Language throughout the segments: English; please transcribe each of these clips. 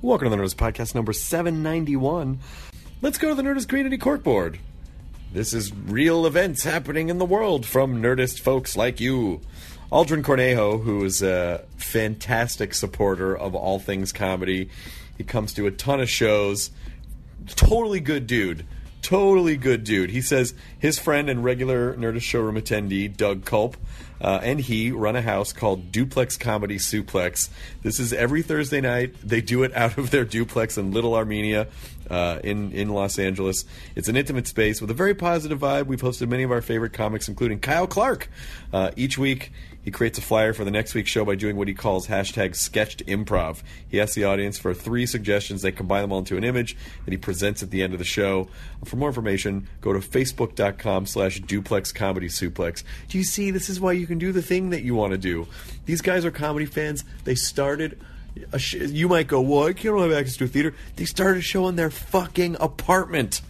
Welcome to the Nerdist Podcast number 791. Let's go to the Nerdist Community Corkboard. This is real events happening in the world from Nerdist folks like you. Aldrin Cornejo, who is a fantastic supporter of all things comedy. He comes to a ton of shows. Totally good dude. Totally good dude. He says his friend and regular Nerdist showroom attendee, Doug Culp, and he run a house called Duplex Comedy Suplex. This is every Thursday night. They do it out of their duplex in Little Armenia in Los Angeles. It's an intimate space with a very positive vibe. We've hosted many of our favorite comics, including Kyle Clark. Each week, he creates a flyer for the next week's show by doing what he calls hashtag sketched improv. He asks the audience for 3 suggestions. They combine them all into an image that he presents at the end of the show. For more information, go to facebook.com/duplexcomedysuplex. Do you see? This is why you can do the thing that you want to do. These guys are comedy fans. They started you might go, well, I don't have access to a theater. They started a show in their fucking apartment.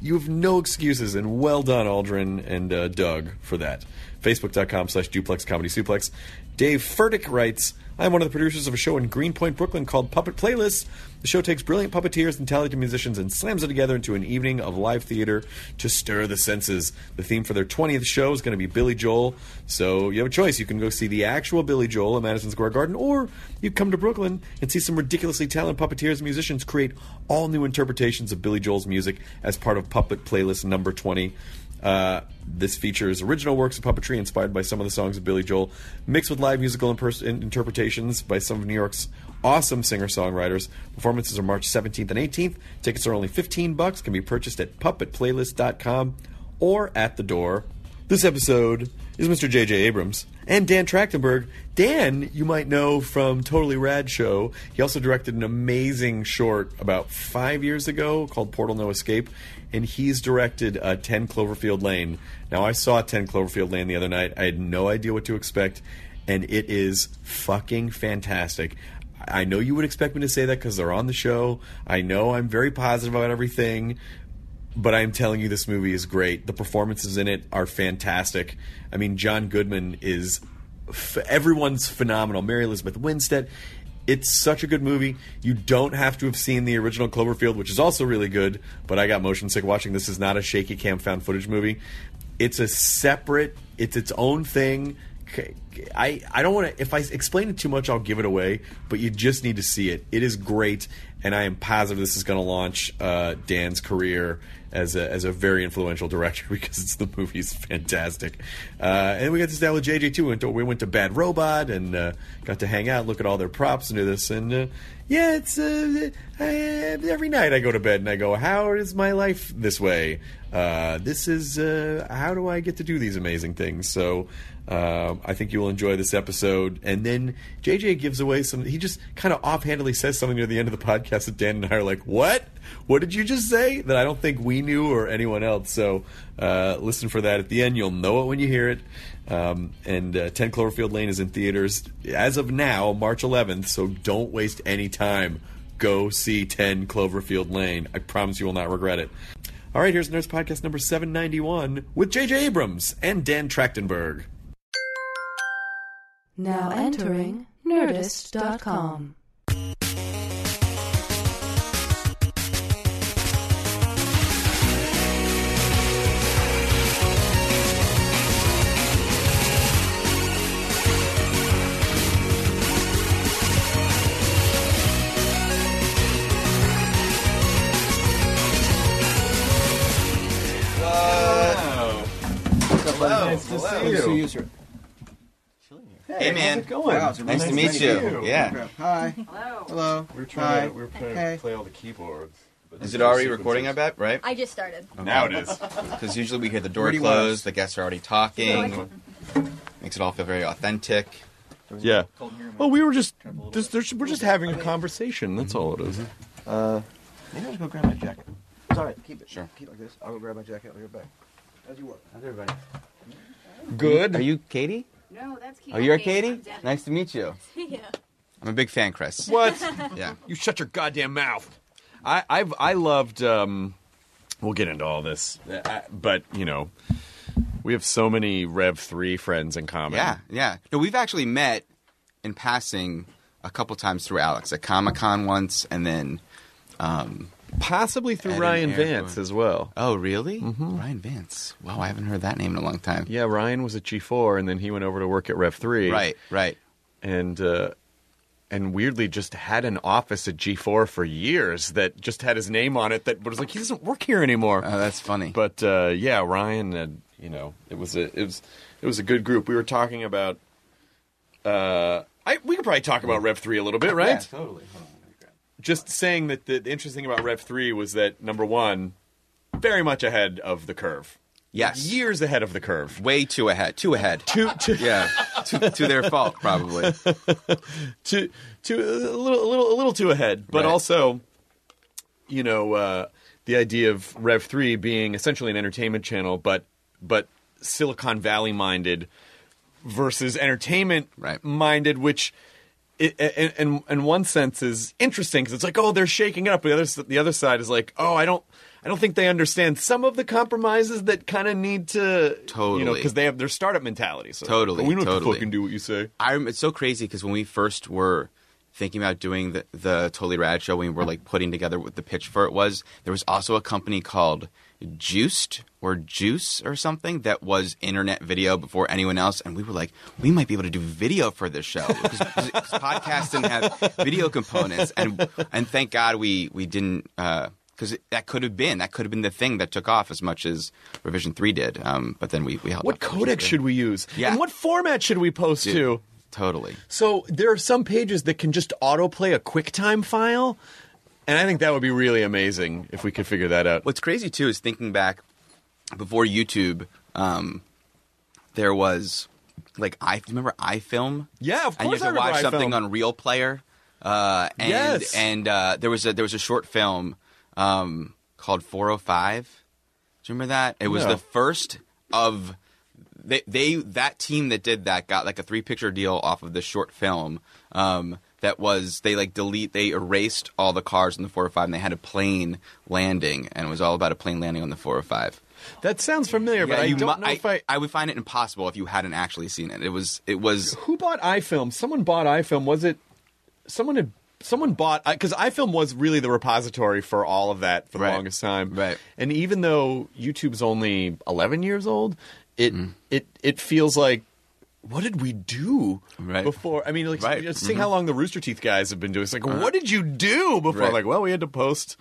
You have no excuses, and well done, Aldrin and Doug, for that. Facebook.com/duplexcomedysuplex. Dave Furtick writes, I'm one of the producers of a show in Greenpoint, Brooklyn called Puppet Playlists. The show takes brilliant puppeteers and talented musicians and slams it together into an evening of live theater to stir the senses. The theme for their 20th show is going to be Billy Joel. So you have a choice. You can go see the actual Billy Joel at Madison Square Garden, or you come to Brooklyn and see some ridiculously talented puppeteers and musicians create all new interpretations of Billy Joel's music as part of Puppet Playlist number 20. This features original works of puppetry inspired by some of the songs of Billy Joel, mixed with live musical interpretations by some of New York's awesome singer-songwriters. Performances are March 17th and 18th. Tickets are only $15, can be purchased at puppetplaylist.com or at the door. This episode is Mr. J.J. Abrams and Dan Trachtenberg. Dan, you might know from Totally Rad Show. He also directed an amazing short about 5 years ago called Portal No Escape, and he's directed 10 Cloverfield Lane. Now, I saw 10 Cloverfield Lane the other night. I had no idea what to expect, and it is fucking fantastic. I know you would expect me to say that because they're on the show. I know I'm very positive about everything, but I'm telling you, this movie is great. The performances in it are fantastic. I mean, John Goodman is... everyone's phenomenal. Mary Elizabeth Winstead. It's such a good movie. You don't have to have seen the original Cloverfield, which is also really good, but I got motion sick watching. This is not a shaky cam found footage movie. It's a separate... it's its own thing. I don't want to... if I explain it too much, I'll give it away, but you just need to see it. It is great, and I am positive this is going to launch Dan's career as a very influential director, because the movie's fantastic. And we got to stay with JJ too. We went to Bad Robot and got to hang out, look at all their props and do this. And yeah, it's every night I go to bed and I go, how is my life this way? This is how do I get to do these amazing things? So I think you will enjoy this episode. And then JJ gives away some... he just kind of offhandedly says something near the end of the podcast that Dan and I are like, what? What did you just say? That I don't think we knew or anyone else. So listen for that at the end. You'll know it when you hear it. And 10 Cloverfield Lane is in theaters as of now, March 11th. So don't waste any time. Go see 10 Cloverfield Lane. I promise you will not regret it. All right, here's Nerdist Podcast number 791 with J.J. Abrams and Dan Trachtenberg. Now entering Nerdist.com. Hello. Nice to see you. Hey man, how's it going? Wow, nice to meet you. Yeah. Hi. Hello. We're trying to play all the keyboards. Is it already recording, I bet, right? I just started. Okay. Now it is. Because usually we hear the door close, the guests are already talking. Makes it all feel very authentic. Yeah. Well, we're just having a conversation. That's all it is. Maybe I'll just go grab my jacket. It's all right. Keep it. Sure. Keep it like this. I'll go grab my jacket. I'll get back. How's your work? How's everybody? Good. Are you Katie? No, that's Katie. Oh, you're Katie? Nice to meet you. Yeah. I'm a big fan, Chris. What? Yeah. You shut your goddamn mouth. I loved. We'll get into all this, but you know, we have so many Rev 3 friends in common. Yeah. No, we've actually met in passing a couple times through Alex at Comic-Con once, and then possibly through Ed Ryan and Eric Vance as well. Oh, really? Mm-hmm. Ryan Vance. Wow, I haven't heard that name in a long time. Yeah, Ryan was at G4, and then he went over to work at Rev 3. Right. And weirdly just had an office at G4 for years that just had his name on it that was like, he doesn't work here anymore. Oh, that's funny. But yeah, Ryan, it was a good group. We were talking about we could probably talk about Rev 3 a little bit, right? Yeah, totally. Hold on. Just saying that the interesting thing about Rev 3 was that, number one, very much ahead of the curve. Yes. Years ahead of the curve. Way too ahead. Too ahead. Yeah. to their fault, probably. A little too ahead. But Right. also, the idea of Rev 3 being essentially an entertainment channel, but Silicon Valley minded versus entertainment minded, which in one sense is interesting because it's like, oh, they're shaking it up. But the other side is like, oh, I don't think they understand some of the compromises that kind of need to because they have their startup mentality. So Totally, we don't have to totally. fucking do what you say. It's so crazy because when we first were thinking about doing the Totally Rad Show, when we were like putting together what the pitch for it was, there was also a company called Juice or something that was internet video before anyone else, and we were like, we might be able to do video for this show because podcasts didn't have video components, and thank God we didn't. Because that could have been the thing that took off as much as Revision 3 did. But then we held What up. codec should we use? Yeah. And what format should we post to? Totally. So there are some pages that can just autoplay a QuickTime file, and I think that would be really amazing if we could figure that out. What's crazy, too, is thinking back before YouTube, there was, like, remember iFilm? Yeah, of course and you have to I remember watch something iFilm. on Real Player. Yes. And there was a short film called 405. Do you remember that? It was No. the first of that team that did that got like a 3-picture deal off of this short film. That was they erased all the cars in the 405 and they had a plane landing, and it was all about a plane landing on the 405. That sounds familiar, but I don't know if I would find it impossible if you hadn't actually seen it. It was Who bought iFilm? Someone bought iFilm. Was it someone bought, because iFilm was really the repository for all of that for the longest time. Right. And even though YouTube's only 11 years old, it feels like, what did we do before? I mean, like, seeing how long the Rooster Teeth guys have been doing. It's like, what did you do before? Right. Like, well, we had to post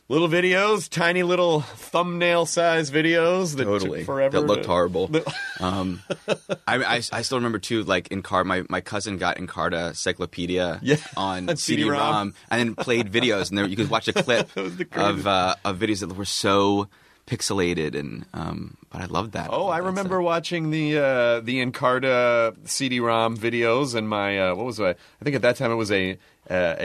little videos, tiny little thumbnail-sized videos that took forever. That looked horrible. I still remember, too, like, my cousin got Encarta Cyclopedia on CD-ROM and then played videos, and you could watch a clip of videos that were so pixelated, and but I loved that. Oh, I remember watching the Encarta CD-ROM videos, and my what was it? I think at that time it was a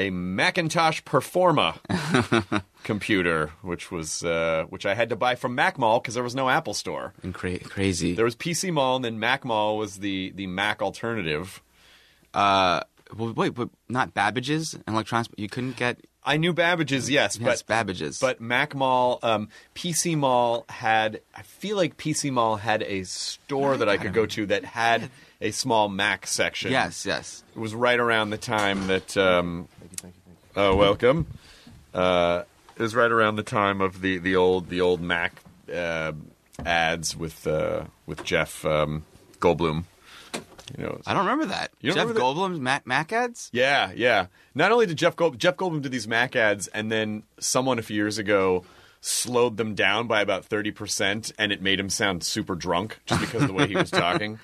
Macintosh Performa computer, which I had to buy from Mac Mall because there was no Apple Store. And crazy. There was PC Mall, and then Mac Mall was the Mac alternative. Well, wait, but not Babbage's and electronics. You couldn't get. I knew Babbage's, yes, but Babbage's. But Mac Mall, PC Mall had. I feel like PC Mall had a store that I could go to that had a small Mac section. Yes. It was right around the time that. Thank you. Oh, welcome. It was right around the time of the old Mac ads with Jeff Goldblum. I don't remember that. You don't Jeff remember Goldblum's Mac ads? Yeah. Not only did Jeff Goldblum do these Mac ads, and then someone a few years ago slowed them down by about 30%, and it made him sound super drunk just because of the way he was talking.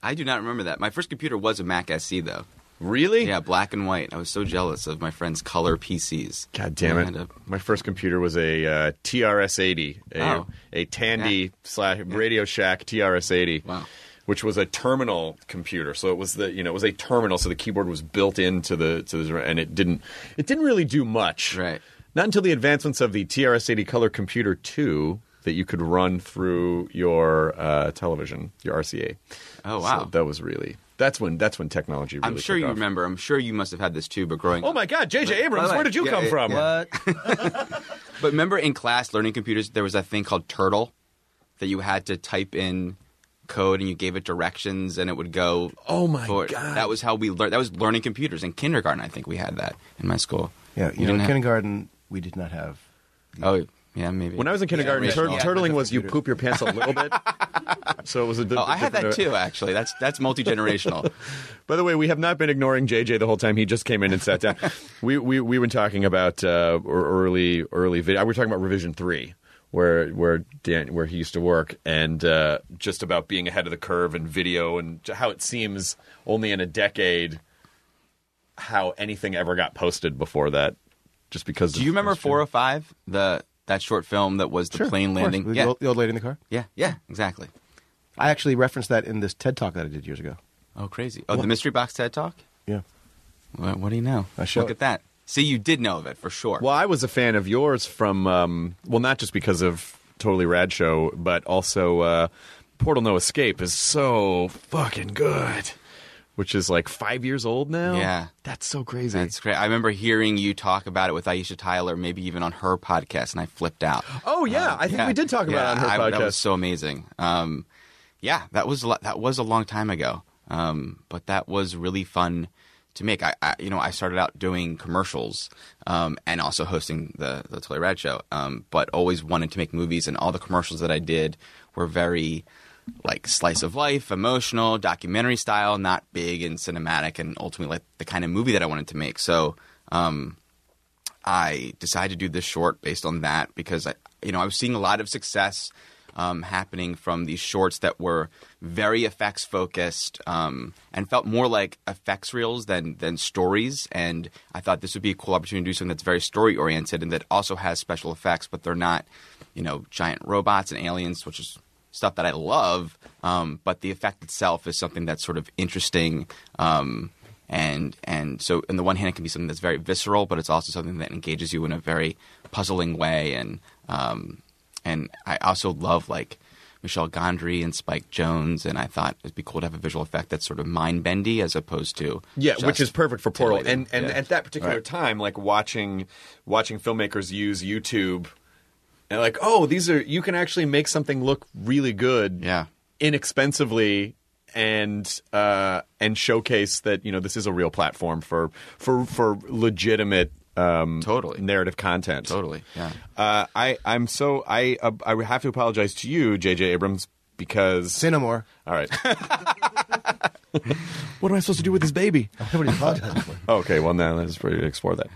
I do not remember that. My first computer was a Mac SC, though. Really? Yeah, black and white. I was so jealous of my friends' color PCs. God damn it. My first computer was a TRS-80, a Tandy / Radio Shack TRS-80. Wow. Which was a terminal computer, so it was it was a terminal, so the keyboard was built into the and it didn't really do much. Right. Not until the advancements of the TRS-80 Color Computer 2 that you could run through your television, your RCA. Oh wow. So that was that's when technology really. I'm sure took you off. remember. I'm sure you must have had this too. But growing up. Oh my God, J.J. Abrams, where did you come from? What? But remember, in class learning computers, there was that thing called Turtle that you had to type in code and you gave it directions and it would go. Oh my forward. God. That was how we learned. That was learning computers in kindergarten. I think we had that in my school. Yeah, You in didn't have- kindergarten, we did not have. Oh, yeah, maybe. When I was in kindergarten, Yeah, turtling was you poop your pants a little bit. So it was a Oh, I had that too, actually. That's multi-generational. By the way, we have not been ignoring JJ the whole time. He just came in and sat down. we were talking about early video. We were talking about Revision 3, where he used to work, and just about being ahead of the curve in video and how it seems only in a decade how anything ever got posted before that. Just because. Do you remember 405? That short film that was the plane landing? With Yeah. the old lady in the car? Yeah, exactly. I actually referenced that in this TED Talk that I did years ago. Oh, crazy. Oh, the Mystery Box TED Talk? Yeah. What do you know? I show Look it. at that. See, you did know of it for sure. Well, I was a fan of yours from, not just because of Totally Rad Show, but also Portal No Escape is so fucking good. Which is like 5 years old now? Yeah. That's so crazy. That's great. I remember hearing you talk about it with Aisha Tyler, maybe even on her podcast, and I flipped out. Oh, yeah. I think we did talk about it on her podcast. That was so amazing. That was a long time ago. But that was really fun to make. I started out doing commercials and also hosting the Totally Rad Show, but always wanted to make movies, and all the commercials that I did were very like slice of life, emotional, documentary style, not big and cinematic, and ultimately like the kind of movie that I wanted to make. So I decided to do this short based on that because I was seeing a lot of success happening from these shorts that were very effects focused and felt more like effects reels than stories. And I thought this would be a cool opportunity to do something that's very story oriented and that also has special effects, but they're not, giant robots and aliens, which is stuff that I love, but the effect itself is something that's sort of interesting, and so on the one hand it can be something that's very visceral, but it's also something that engages you in a very puzzling way, and I also love like Michel Gondry and Spike Jonze, and I thought it'd be cool to have a visual effect that's sort of mind bendy as opposed to which is perfect for Portal, and yeah. at that particular time, like watching filmmakers use YouTube. And like, you can actually make something look really good, inexpensively, and showcase that this is a real platform for legitimate narrative content. Totally, yeah. I have to apologize to you, J.J. Abrams, because Say no more. All right. What am I supposed to do with this baby? Nobody apologized for. Okay, well now let's explore that.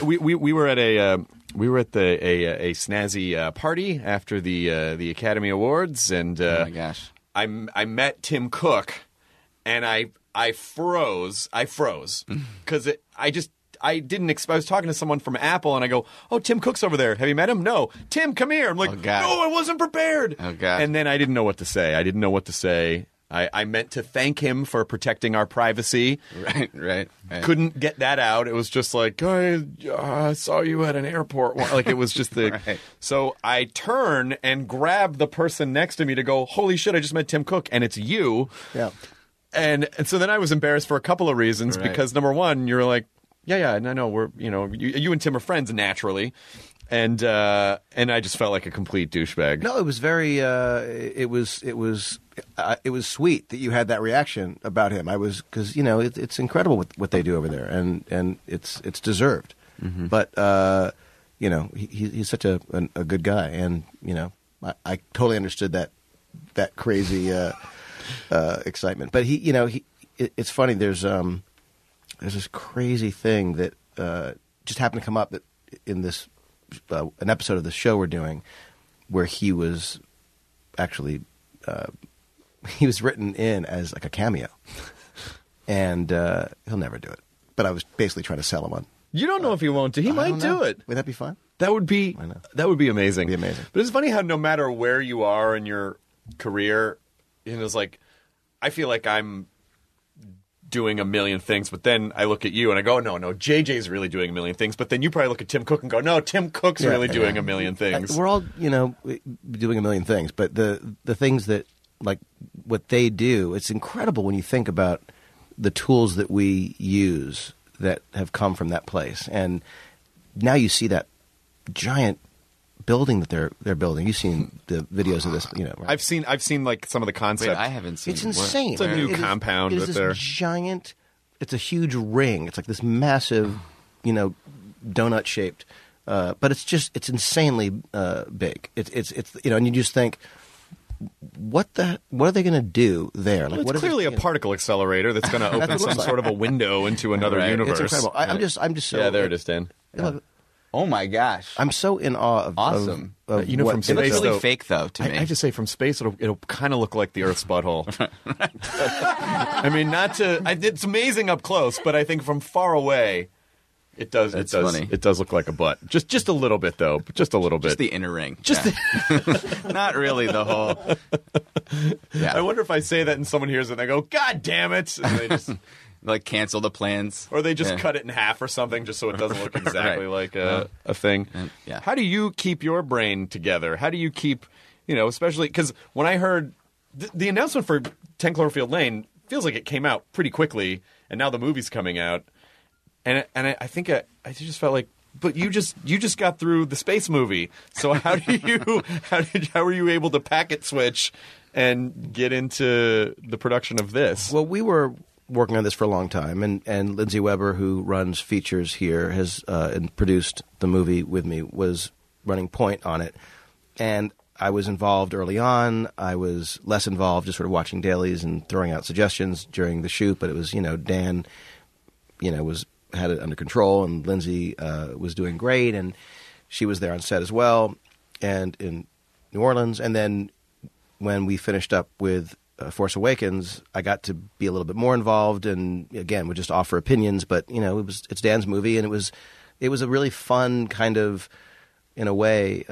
We were at a snazzy party after the Academy Awards, and Oh my gosh, I met Tim Cook, and I froze because I didn't expect. I was talking to someone from Apple, and I go, "Oh, Tim Cook's over there. Have you met him?" "No." "Tim, come here." I'm like, Oh, God. "No, I wasn't prepared." Oh, God. And then I didn't know what to say. I meant to thank him for protecting our privacy. right. Couldn't get that out. It was just like, I saw you at an airport. Like, it was just the... Right. So I turn and grab the person next to me to go, holy shit, I just met Tim Cook, and it's you. Yeah. And so then I was embarrassed for a couple of reasons, Right. because number one, you're like, yeah, and I know we're, you and Tim are friends naturally. And I just felt like a complete douchebag. No, it was very. It was sweet that you had that reaction about him. Because it's incredible what they do over there, and it's deserved. Mm-hmm. But he's such a good guy, and I totally understood that crazy excitement. But it's funny. There's this crazy thing that just happened to come up that in this. An episode of the show we're doing where he was actually he was written in as like a cameo, and he'll never do it. But I was basically trying to sell him on. You don't know if he won't do. He might do it. Would that be fun? That would be amazing. It'd be amazing. But it's funny how no matter where you are in your career, it's like I feel like I'm doing a million things, but then I look at you and I go, no, JJ's really doing a million things. But then you probably look at Tim Cook and go, no, Tim Cook's really doing a million things. We're all doing a million things, but the things that like what they do, it's incredible when you think about the tools that we use that have come from that place, and now you see that giant building that they're building. You've seen the videos of this, right? I've seen like some of the concept. Wait, I haven't seen. It's insane. It's a new compound It is that this they're giant. It's a huge ring. It's like this massive, donut shaped. But it's insanely big. It's and you just think, what are they going to do there? Like, Well, it's clearly a particle accelerator that's going to open some sort of a window into another universe. It's incredible. I'm just so. Yeah, there it is, Dan. Oh my gosh! I'm so in awe of Awesome. Of from what- space, It looks really though, fake, though, to me. I have to say, from space, it'll kind of look like the Earth's butthole. I mean, it's amazing up close, but I think from far away, it does. That's it does. funny. It does look like a butt. Just a little bit, though. Just a little bit. Just the inner ring. Just Not really the whole. Yeah. I wonder if I say that and someone hears it and they go, "God damn it!" And they just Like cancel the plans. or they just cut it in half or something, just so it doesn't look exactly Right. like a thing. Yeah. How do you keep your brain together? How do you keep, especially because when I heard the announcement for 10 Cloverfield Lane, feels like it came out pretty quickly, and now the movie's coming out, and I think I just felt like, but you just got through the space movie, so how were you able to packet switch and get into the production of this? Well, we were working on this for a long time, and Lindsay Weber, who runs features here, has and produced the movie with me, was running point on it, and I was involved early on. I was less involved, just sort of watching dailies and throwing out suggestions during the shoot. But it was, Dan, had it under control, and Lindsay was doing great, and she was there on set as well, and in New Orleans. And then when we finished up with Force Awakens, I got to be a little bit more involved, and again, would just offer opinions. But it's Dan's movie, and it was a really fun kind of, in a way,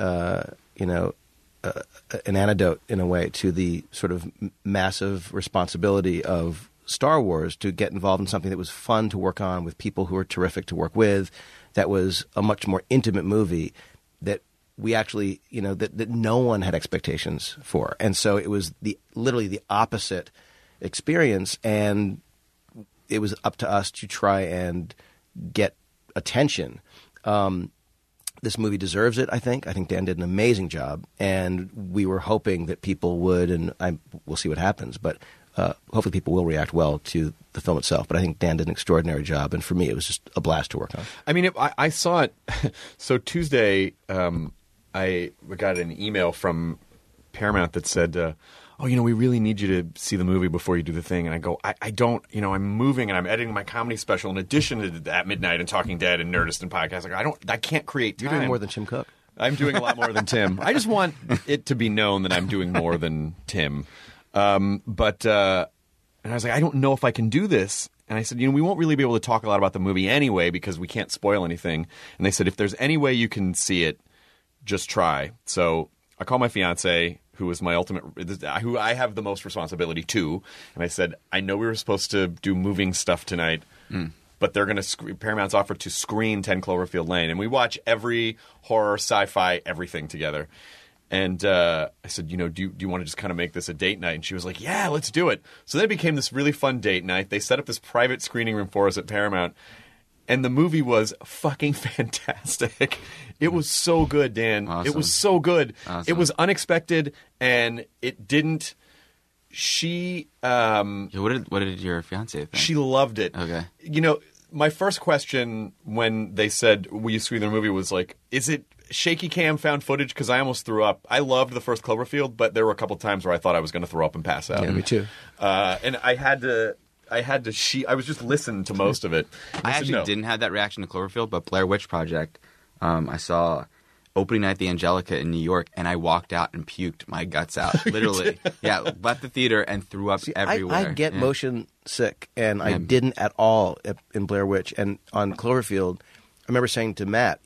an antidote in a way to the sort of massive responsibility of Star Wars, to get involved in something that was fun to work on with people who were terrific to work with. That was a much more intimate movie that we actually, that no one had expectations for. And so it was literally the opposite experience, and it was up to us to try and get attention. This movie deserves it, I think. I think Dan did an amazing job, and we were hoping that people would, and we'll see what happens, but hopefully people will react well to the film itself. But I think Dan did an extraordinary job, and for me, it was just a blast to work on. I mean, I saw it. So Tuesday, I got an email from Paramount that said, we really need you to see the movie before you do the thing. And I go, I don't, I'm moving and I'm editing my comedy special in addition to At Midnight and Talking Dead and Nerdist and Podcast. Like, I can't create time. You're doing more than Tim Cook. I'm doing a lot more than Tim. I just want it to be known that I'm doing more than Tim. And I was like, I don't know if I can do this. And I said, we won't really be able to talk a lot about the movie anyway because we can't spoil anything. And they said, if there's any way you can see it, just try. So I called my fiance, who is my who I have the most responsibility to, and I said, I know we were supposed to do moving stuff tonight, but they're going to Paramount's offered to screen 10 Cloverfield Lane, and we watch every horror, sci-fi, everything together. And I said, do you want to just kind of make this a date night? And she was like, yeah, let's do it. So then it became this really fun date night. They set up this private screening room for us at Paramount. And the movie was fucking fantastic. It was so good, Dan. Awesome. It was so good. Awesome. It was unexpected, and it didn't. She What did your fiance think? she loved it. Okay. My first question when they said, will you screen the movie, was like, is it shaky cam found footage? Because I almost threw up. I loved the first Cloverfield, but there were a couple times where I thought I was going to throw up and pass out. Yeah, me too. And I had to. I was just listening to most of it. I actually didn't have that reaction to Cloverfield, but Blair Witch Project, I saw opening night at the Angelica in New York, and I walked out and puked my guts out, literally. Yeah, left the theater and threw up everywhere. I get motion sick, and I didn't at all in Blair Witch. And on Cloverfield, I remember saying to Matt,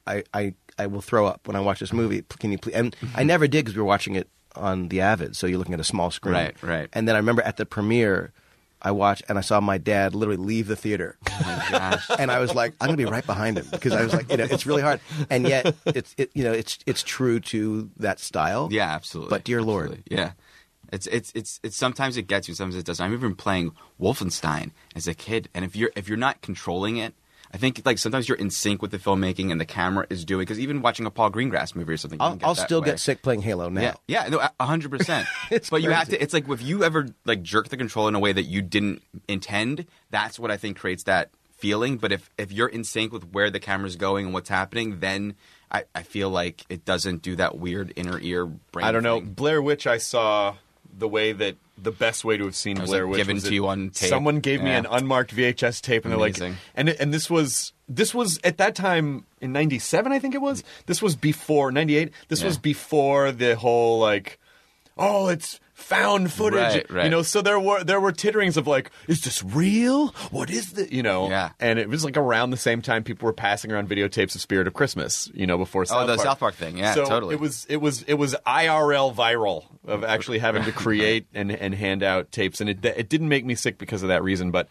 I will throw up when I watch this movie. Can you please? And I never did because we were watching it on the Avid, so you're looking at a small screen. Right. And then I remember at the premiere, I watched and I saw my dad literally leave the theater. Oh my gosh. And I was like, I'm going to be right behind him because I was like, it's really hard. And yet it's true to that style. Yeah, absolutely. But dear Lord. Absolutely. Yeah. It's sometimes it gets you, sometimes it doesn't. I remember playing Wolfenstein as a kid, and if you're not controlling it, I think like sometimes you're in sync with the filmmaking and the camera is doing, because even watching a Paul Greengrass movie or something, you can get I'll that still way. get sick playing Halo now. Yeah, no, 100%. It's but you have crazy. to. It's like if you ever like jerk the control in a way that you didn't intend, that's what I think creates that feeling. But if you're in sync with where the camera's going and what's happening, then I feel like it doesn't do that weird inner ear brain. I don't know. thing. Blair Witch, I saw the way that the best way to have seen It was, Blair like, Witch given was to that you on tape. Someone gave me Yeah. an unmarked VHS tape, and Amazing. they're like, and this was at that time in '97, I think it was. This was before '98. This was before the whole like, oh, it's found footage, Right. you know. So there were titterings of like, is this real? What is the, you know? Yeah. And it was like around the same time people were passing around videotapes of Spirit of Christmas, you know, before South the Park. South Park thing. Yeah, so totally. It was IRL viral of actually having to create and hand out tapes, and it didn't make me sick because of that reason. But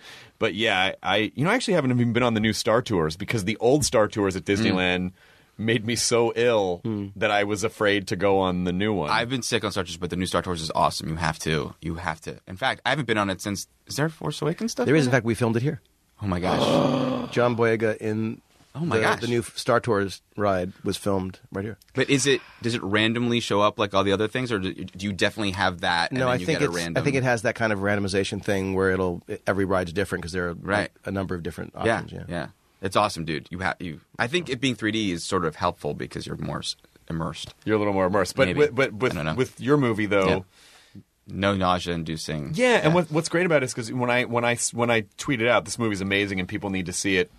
yeah, I actually haven't even been on the new Star Tours because the old Star Tours at Disneyland made me so ill that I was afraid to go on the new one. I've been sick on Star Tours, but the new Star Tours is awesome. You have to. In fact, I haven't been on it since. Is there Force Awakens stuff? There is, in fact, we filmed it here. Oh my gosh. John Boyega in gosh. the new Star Tours ride was filmed right here. But does it randomly show up like all the other things, or do you definitely have that? And No, then I you think get a random. I think it has that kind of randomization thing where every ride's different because there are Right. a number of different Yeah, options. yeah. It's awesome, dude. I think it being 3D is sort of helpful because you're more immersed. You're a little more immersed, but Maybe. but I don't know. with your movie though. Yeah. No nausea-inducing. Yeah, and what's great about it is because when I tweeted out this movie's amazing and people need to see it,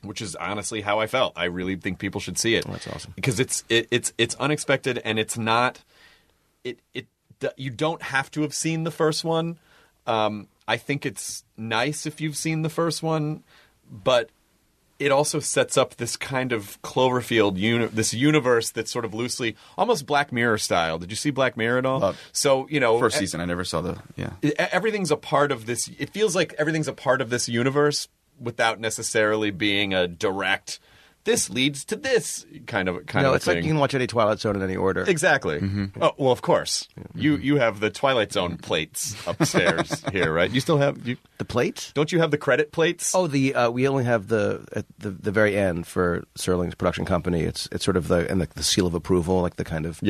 which is honestly how I felt. I really think people should see it. Oh, that's awesome. Because it's unexpected and it's not. You don't have to have seen the first one. I think it's nice if you've seen the first one, but it also sets up this kind of Cloverfield this universe that's sort of loosely, almost Black Mirror style. Did you see Black Mirror at all? So First season, I never saw everything's a part of this. It feels like everything's a part of this universe without necessarily being a direct. This leads to this kind of No, a it's thing. like you can watch any Twilight Zone in any order. Exactly. Oh well, of course. You have the Twilight Zone plates upstairs here, right? You still have The plates? Don't you have the credit plates? Oh, we only have at the very end for Serling's production company. It's sort of the seal of approval, like the kind of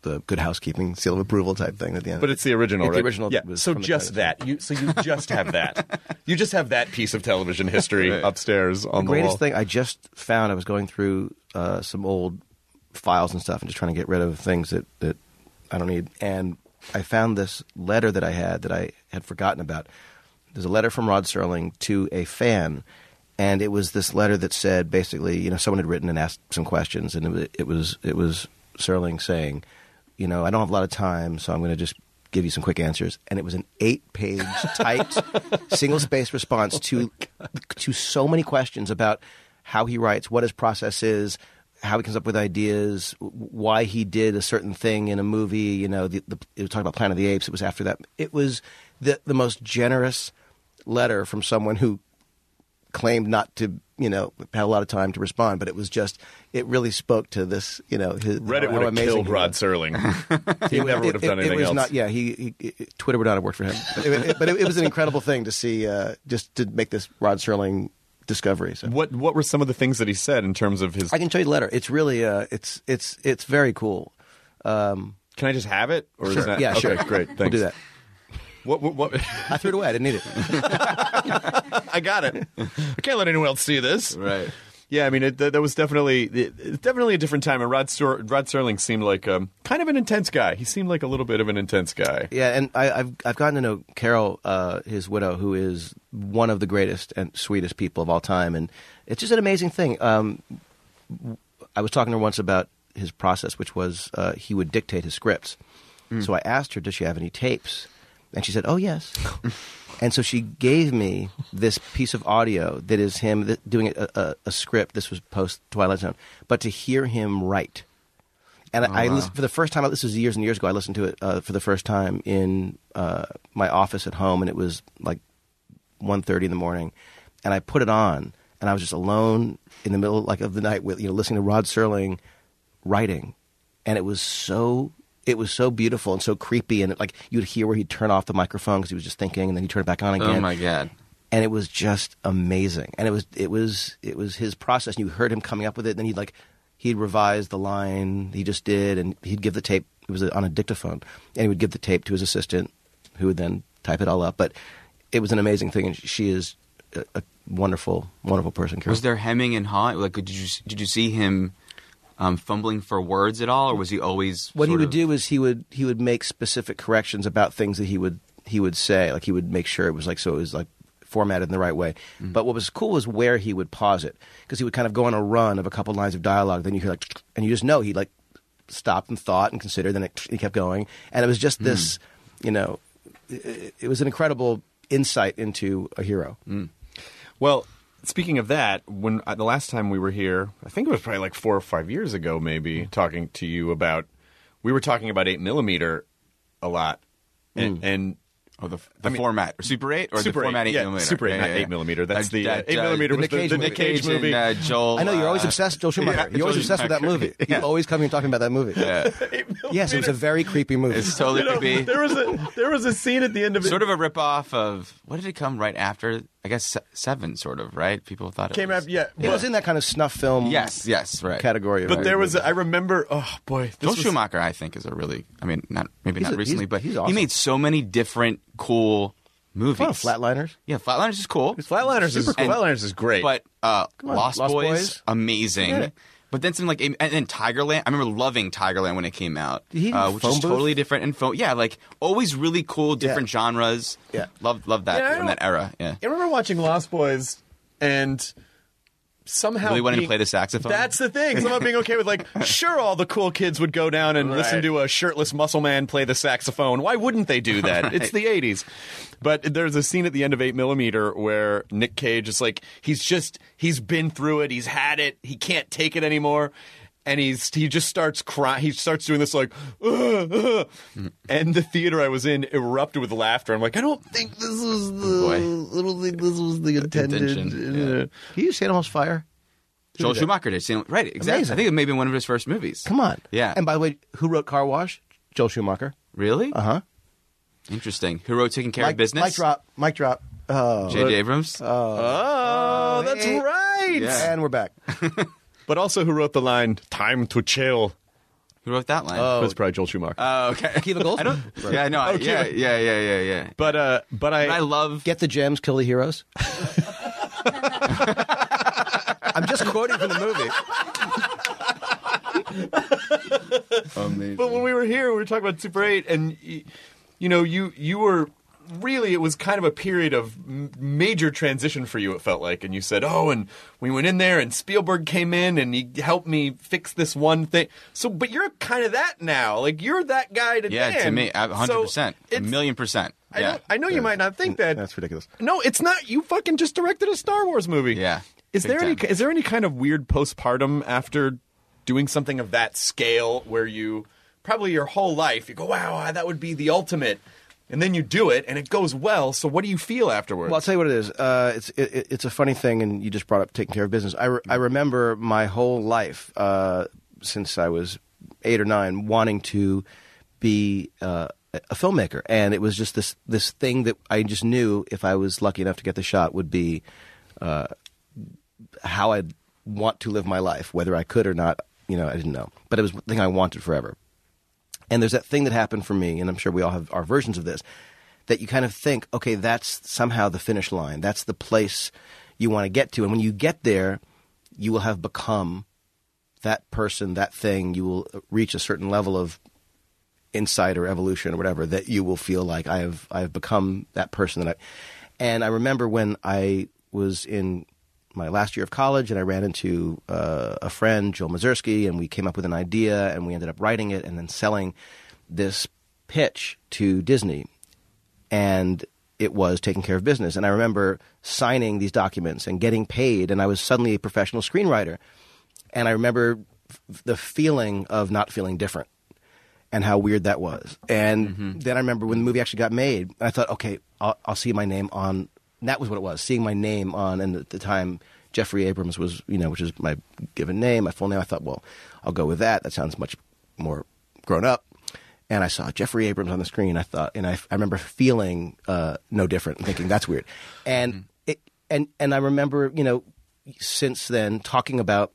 the Good Housekeeping seal of approval type thing at the end. But it's the original, It's right? the original. Yeah. Was So from the just credits. that. You just have that. You just have that piece of television history upstairs on the Greatest wall. thing I just found. I was going through some old files and stuff, and just trying to get rid of things that I don't need. And I found this letter that I had forgotten about. There's a letter from Rod Serling to a fan, and it was this letter that said basically, someone had written and asked some questions, and it was Serling saying, I don't have a lot of time, so I'm going to just give you some quick answers. And it was an 8-page typed single-spaced response to so many questions about how he writes, what his process is, how he comes up with ideas, why he did a certain thing in a movie. It was talking about Planet of the Apes. It was after that. It was the most generous letter from someone who claimed not to, had a lot of time to respond, but it was just, it really spoke to this, Reddit how would have amazing killed he Rod was. Serling. He never would have done anything it was else. Not, yeah, Twitter would not have worked for him. But it was an incredible thing to see, just to make this Rod Serling discovery. So. What were some of the things that he said in terms of his? I can show you the letter. It's really, it's very cool. Can I just have it? Or Sure. Is that, Yeah, okay, sure. Great. Thanks. We'll do that. What? I threw it away. I didn't need it. I got it. I can't let anyone else see this. Right. Yeah, I mean, that was definitely a different time. And Rod Serling seemed like kind of an intense guy. He seemed like a little bit of an intense guy. Yeah, and I've gotten to know Carol, his widow, who is one of the greatest and sweetest people of all time, and it's just an amazing thing. I was talking to her once about his process, which was he would dictate his scripts. So I asked her, does she have any tapes? And she said, oh, yes. And so she gave me this piece of audio that is him doing a script. This was post Twilight Zone. But to hear him write. And I listened for the first time. This was years and years ago. I listened to it for the first time in my office at home, and it was like 1:30 in the morning. And I put it on, and I was just alone in the middle of the night with listening to Rod Serling writing, and it was so beautiful and so creepy. And you'd hear where he'd turn off the microphone because he was just thinking, and then he'd turn it back on again. Oh my God. And it was just amazing. And it was his process. And you heard him coming up with it. And then he'd revise the line he just did, and he'd give the tape. It was on a dictaphone, and he would give the tape to his assistant, who would then type it all up. But it was an amazing thing, and she is a wonderful, wonderful person. Carol. Was there hemming and hawing? Like, did you see him fumbling for words at all, or was he always? What he would do is he would make specific corrections about things that he would say. Like, he would make sure it was like formatted in the right way. Mm-hmm. But what was cool was where he would pause it, because he would kind of go on a run of a couple lines of dialogue. Then you hear and you just know he stopped and thought and considered. Then he kept going, and it was just this. It was an incredible insight into a hero. Mm. Well, speaking of that, when the last time we were here, I think it was probably like 4 or 5 years ago, maybe, talking to you about. We were talking about 8mm a lot, and the format, or Super 8, or Super the format 8mm. Super 8, not 8mm. That's the 8mm was the Nick Cage movie. Joel. I know you're always obsessed, Joel Schumacher. You're always obsessed with that movie. You always come here and talking about that movie. Yeah. Yes, it was a very creepy movie. It's totally creepy. There was a scene at the end of it, sort of a ripoff of what did it come right after? I guess 7, sort of, right? People thought it came was. after. Yeah, it was in that kind of snuff film. Yes, right. Category. But there was. I remember. Oh boy, Joel Schumacher, I think, is a really. I mean, not recently, but he's awesome. He made so many different cool movies. Oh, Flatliners. Yeah, Flatliners is cool. Flatliners is cool. Flatliners is great. But Lost Boys, amazing. Yeah. But then something like, and then Tigerland. I remember loving Tigerland when it came out, which is totally different. And like always really cool, different genres. Yeah, love that from that era. Yeah, I remember watching Lost Boys and somehow really wanting to play the saxophone. That's the thing. Somehow being okay with sure, all the cool kids would go down and listen to a shirtless muscle man play the saxophone. Why wouldn't they do that? Right. It's the 80s. But there's a scene at the end of 8mm where Nick Cage is he's been through it, he's had it, he can't take it anymore. And he just starts crying. He starts doing this and the theater I was in erupted with laughter. I'm like, I don't think this was the intended. Yeah. Can you see Almost Fire? Joel Schumacher did. Right, exactly. Amazing. I think it may have been one of his first movies. Come on. Yeah. And by the way, who wrote Car Wash? Joel Schumacher. Really? Uh-huh. Interesting. Who wrote Taking Care of Business? Mic drop. Oh. J.J. Abrams? Oh, that's right. Yeah. And we're back. But also, who wrote the line "Time to chill"? Who wrote that line? Oh, it's probably Joel Schumacher. Oh, okay. Akiva Goldsman. I don't. Right. Yeah, no. Yeah. But I love Get the Gems, Kill the Heroes. I'm just quoting from the movie. Amazing. But when we were here, we were talking about Super 8, and you were. Really, it was kind of a period of major transition for you, it felt like. And you said, and we went in there and Spielberg came in and he helped me fix this one thing. So, but you're kind of that now. Like, you're that guy to Dan. Yeah, to me, 100%. A million %. Yeah. I know you might not think that. That's ridiculous. No, it's not. You fucking just directed a Star Wars movie. Yeah. Is there any kind of weird postpartum after doing something of that scale where you, probably your whole life, you go, wow, that would be the ultimate. And then you do it, and it goes well. So what do you feel afterwards? Well, I'll tell you what it is. It's a funny thing, and you just brought up Taking Care of Business. I remember my whole life, since I was 8 or 9, wanting to be a filmmaker. And it was just this thing that I just knew, if I was lucky enough to get the shot, would be how I'd want to live my life. Whether I could or not, I didn't know. But it was the thing I wanted forever. And there's that thing that happened for me, and I'm sure we all have our versions of this, that you kind of think, okay, that's somehow the finish line. That's the place you want to get to. And when you get there, you will have become that person, that thing. You will reach a certain level of insight or evolution or whatever, that you will feel like I have become that person. And I remember when I was in my last year of college, and I ran into a friend, Joe Mazursky, and we came up with an idea, and we ended up writing it and then selling this pitch to Disney. And it was Taking Care of Business. And I remember signing these documents and getting paid, and I was suddenly a professional screenwriter. And I remember the feeling of not feeling different and how weird that was. And then I remember when the movie actually got made, I thought, okay, I'll see my name on. And that was what it was, seeing my name on, and at the time, Jeffrey Abrams was, which is my given name, my full name. I thought, well, I'll go with that. That sounds much more grown up. And I saw Jeffrey Abrams on the screen. I thought, and I remember feeling no different and thinking, that's weird. And and I remember, since then talking about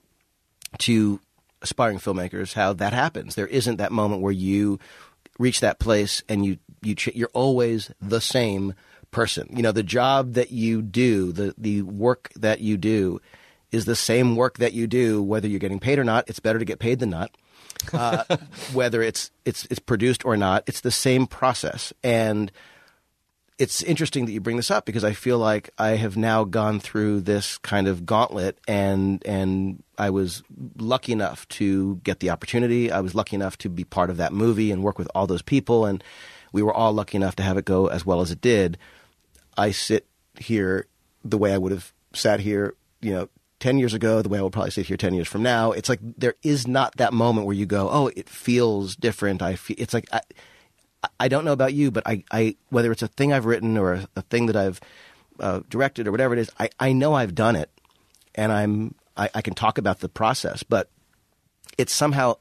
to aspiring filmmakers how that happens. There isn't that moment where you reach that place and you're always the same person. The job that you do, the work that you do is the same work that you do, whether you're getting paid or not. It's better to get paid than not. Whether it's produced or not, it's the same process. And it's interesting that you bring this up because I feel like I have now gone through this kind of gauntlet, and I was lucky enough to get the opportunity. I was lucky enough to be part of that movie and work with all those people, and we were all lucky enough to have it go as well as it did. I sit here the way I would have sat here, 10 years ago, the way I would probably sit here 10 years from now. It's like there is not that moment where you go, oh, it feels different. It's like I don't know about you, but I whether it's a thing I've written or a thing that I've directed or whatever it is, I know I've done it, and I can talk about the process, but it's somehow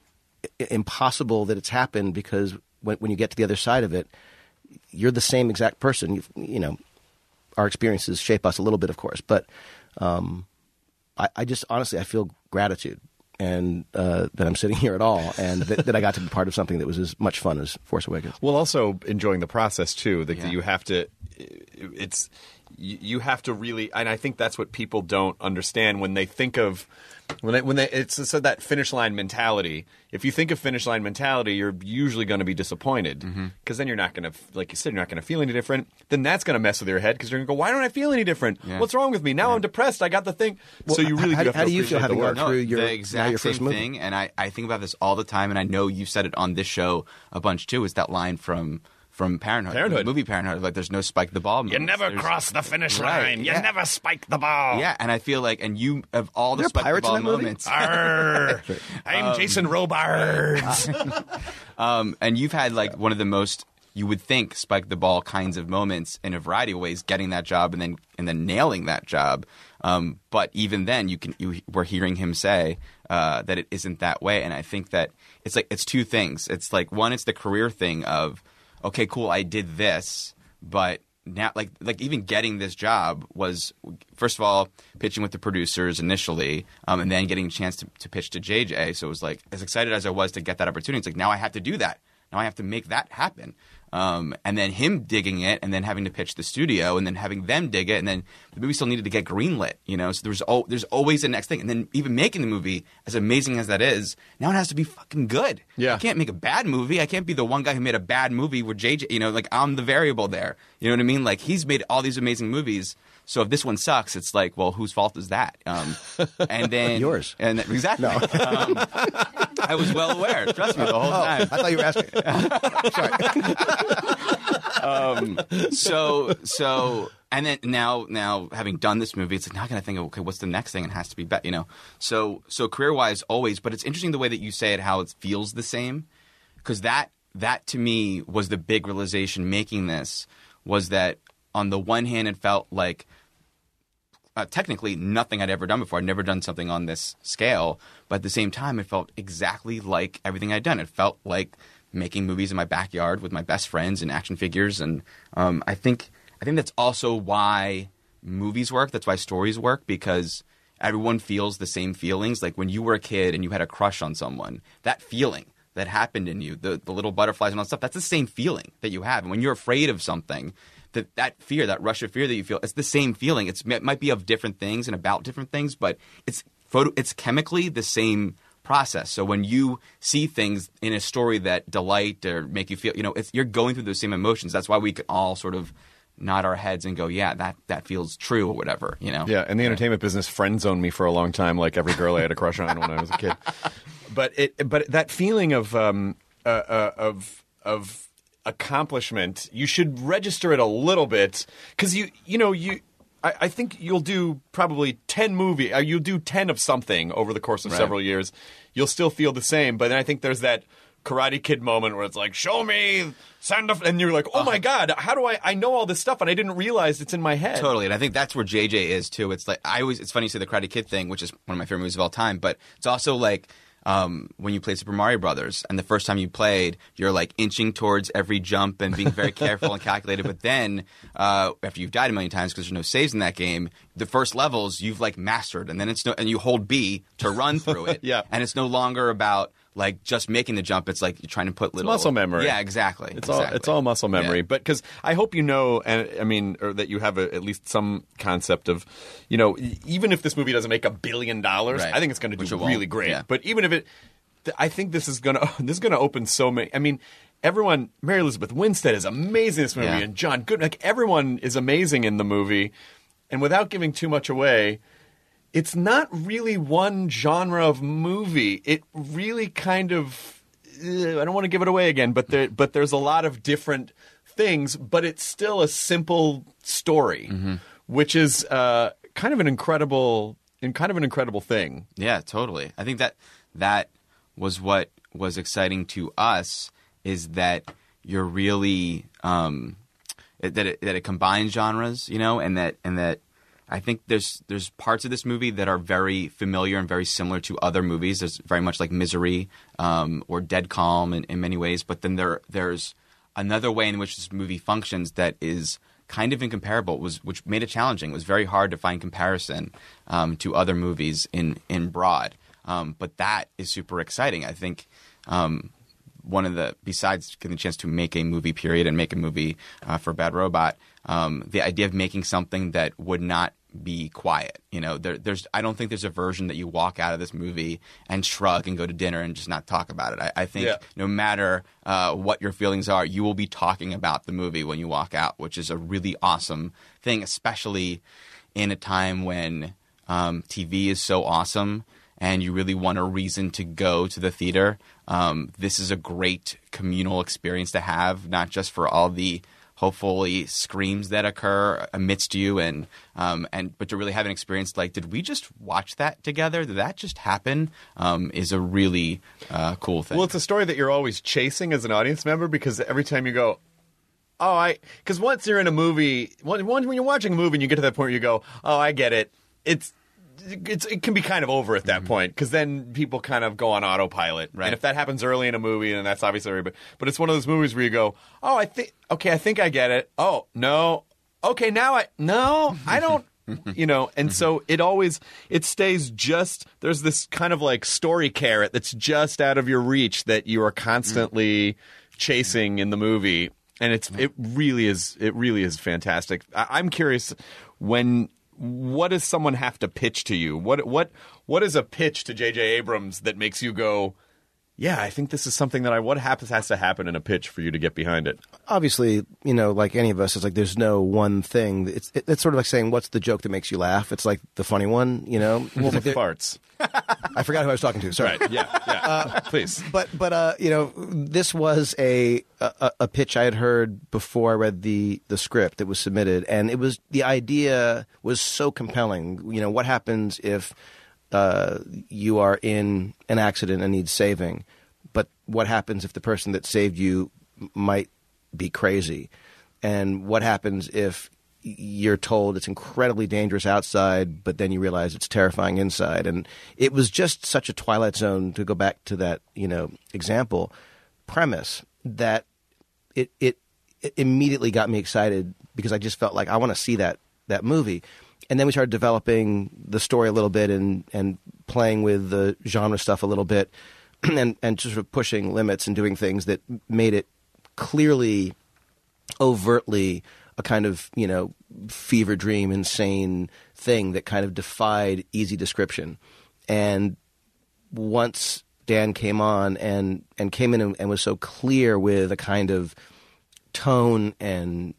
impossible that it's happened because when you get to the other side of it, you're the same exact person. Our experiences shape us a little bit, of course, but I just honestly I feel gratitude. And that I'm sitting here at all, and that I got to be part of something that was as much fun as Force Awakens. Well, also enjoying the process too. That you have to, you have to really, and I think that's what people don't understand when they think of when they it's that finish line mentality. If you think of finish line mentality, you're usually going to be disappointed because then you're not going to, like you said, you're not going to feel any different. Then that's going to mess with your head because you're going to go, why don't I feel any different? Yeah. What's wrong with me? Now I'm depressed. I got the thing. Well, so you really do have to how do you feel having gone through the exact same thing? And I think about this all the time, and I know you said it on this show a bunch too. Is that line from Parenthood. The movie Parenthood. Like, there's no spike the ball. You never cross the finish line. You never spike the ball. Yeah, and I feel like, and you have all the spike the ball moments. I'm Jason Robards. And you've had like one of the most, you would think, spike the ball kinds of moments in a variety of ways, getting that job and then nailing that job. But even then, we're hearing him say that it isn't that way. And I think that it's two things. It's like, one, it's the career thing of, okay, cool, I did this, but now, like even getting this job was, first of all, pitching with the producers initially, and then getting a chance to pitch to JJ. So it was like, as excited as I was to get that opportunity, it's like, now I have to do that. Now I have to make that happen. And then him digging it, and then having to pitch the studio, and then having them dig it, and then the movie still needed to get greenlit, So there's always the next thing. And then even making the movie, as amazing as that is, now it has to be fucking good. Yeah. I can't make a bad movie. I can't be the one guy who made a bad movie with JJ, like I'm the variable there. You know what I mean? Like, he's made all these amazing movies. So if this one sucks, it's like, well, whose fault is that? And then yours. And exactly. No. I was well aware. Trust me, the whole time. I thought you were asking. Sorry. So, and then now having done this movie, it's like, now I gotta think of, okay, what's the next thing? It has to be better, So career wise, always. But it's interesting the way that you say it, how it feels the same, because that to me was the big realization making this, was that on the one hand, it felt like technically nothing I'd ever done before. I'd never done something on this scale. But at the same time, it felt exactly like everything I'd done. It felt like making movies in my backyard with my best friends and action figures. And I think that's also why movies work. That's why stories work, because everyone feels the same feelings. Like when you were a kid and you had a crush on someone, that feeling that happened in you, the little butterflies and all that stuff, that's the same feeling that you have. And when you're afraid of something, that fear, that rush of fear that you feel, it's the same feeling. It might be of different things and about different things, but it's chemically the same process. So when you see things in a story that delight or make you feel, you're going through those same emotions. That's why we can all sort of nod our heads and go, yeah, that feels true or whatever, Yeah, and the entertainment business friend zoned me for a long time, like every girl I had a crush on when I was a kid. But that feeling of accomplishment, you should register it a little bit, because I think you'll do probably 10 movies. You'll do 10 of something over the course of several years. You'll still feel the same, but then I think there's that Karate Kid moment where it's like, show me, and you're like, oh my God, how do I know all this stuff and I didn't realize it's in my head. Totally, and I think that's where JJ is too. It's like, it's funny you say the Karate Kid thing, which is one of my favorite movies of all time, but it's also like, when you played Super Mario Brothers, and the first time you played, you're like inching towards every jump and being very careful and calculated. But then, after you've died a million times because there's no saves in that game, the first levels you've like mastered, and then and you hold B to run through it. Yeah. And it's no longer about like just making the jump. It's like you're trying to put little muscle memory. Yeah, exactly. It's all muscle memory. Yeah. But because I hope you know, and I mean, or that you have at least some concept of, even if this movie doesn't make $1 billion, Right. I think it's going to do really great. Yeah. But even if it, I think this is going to open so many. I mean, everyone, Mary Elizabeth Winstead is amazing in this movie, Yeah. and John Goodman, like everyone is amazing in the movie. And without giving too much away, it's not really one genre of movie. It really kind of, I don't want to give it away again, but there's a lot of different things, but it's still a simple story, which is kind of an incredible thing. Yeah, totally. I think that was what was exciting to us, is that you're really that it combines genres, and that I think there's parts of this movie that are very familiar and very similar to other movies. There's very much like Misery or Dead Calm in many ways, but then there's another way in which this movie functions that is kind of incomparable, which made it challenging. It was very hard to find comparison to other movies in broad. But that is super exciting. I think besides getting the chance to make a movie period and make a movie for Bad Robot, the idea of making something that would not be quiet. I don't think there's a version that you walk out of this movie and shrug and go to dinner and just not talk about it. I think no matter what your feelings are, you will be talking about the movie when you walk out, which is a really awesome thing, especially in a time when TV is so awesome and you really want a reason to go to the theater. This is a great communal experience to have, not just for all the hopefully screams that occur amidst you, but to really have an experience like, did we just watch that together? Did that just happen? Is a really cool thing. Well, it's a story that you're always chasing as an audience member, because every time you go, because once you're in a movie, when you're watching a movie and you get to that point where you go, oh, I get it. It can be kind of over at that point, because then people kind of go on autopilot. Right. And if that happens early in a movie, then that's obviously everybody. But it's one of those movies where you go, oh, I think I get it. Oh, no. Okay, I don't, and so it stays just, there's this kind of like story carrot that's just out of your reach that you are constantly chasing in the movie. And it really is fantastic. I'm curious, what does someone have to pitch to you? What is a pitch to J.J. Abrams that makes you go, yeah, I think this is something that what has to happen in a pitch for you to get behind it? Obviously, like any of us, it's like there's no one thing. It's sort of like saying, what's the joke that makes you laugh? It's like the funny one, Well, like farts. I forgot who I was talking to. Sorry. Right. Yeah. Please. But this was a pitch I had heard before I read the script that was submitted, and the idea was so compelling. What happens if you are in an accident and need saving, but what happens if the person that saved you might be crazy? And what happens if you're told it's incredibly dangerous outside, but then you realize it's terrifying inside? And it was just such a Twilight Zone, to go back to that, example, premise, that it immediately got me excited, because I just felt like I want to see that movie. And then we started developing the story a little bit and playing with the genre stuff a little bit, and just sort of pushing limits and doing things that made it clearly, overtly a kind of, fever dream, insane thing that kind of defied easy description. And once Dan came on and came in and was so clear with a kind of tone and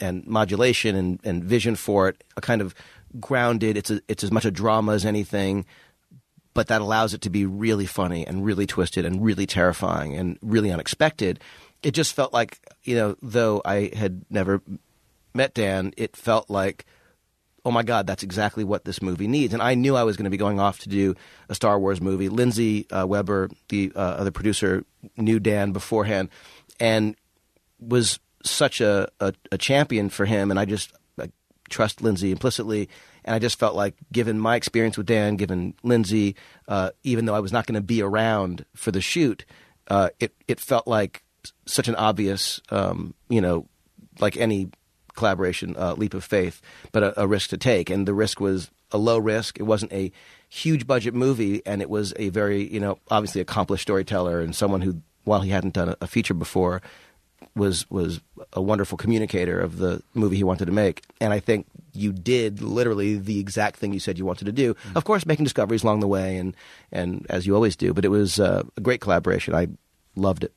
modulation and vision for it, a kind of grounded, it's as much a drama as anything, but that allows it to be really funny and really twisted and really terrifying and really unexpected. It just felt like, though I had never met Dan, it felt like, oh my God, that's exactly what this movie needs. And I knew I was going to be going off to do a Star Wars movie. Lindsay Weber, the other producer, knew Dan beforehand and was such a champion for him, and I trust Lindsay implicitly. And I just felt like, given my experience with Dan, given Lindsay, even though I was not going to be around for the shoot, it felt like such an obvious, like any collaboration, leap of faith, but a risk to take. And the risk was a low risk. It wasn't a huge budget movie, and it was a very, obviously accomplished storyteller and someone who, while he hadn't done a feature before, was a wonderful communicator of the movie he wanted to make. And I think you did literally the exact thing you said you wanted to do. Of course, making discoveries along the way, and as you always do. But it was a great collaboration. I loved it.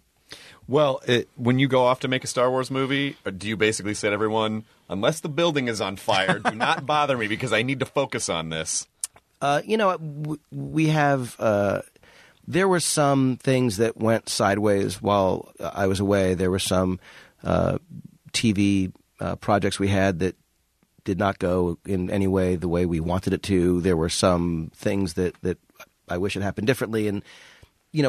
Well, when you go off to make a Star Wars movie, do you basically say to everyone, unless the building is on fire, do not bother me because I need to focus on this? We have... there were some things that went sideways while I was away. There were some TV projects we had that did not go in any way the way we wanted it to. There were some things that I wish had happened differently. And,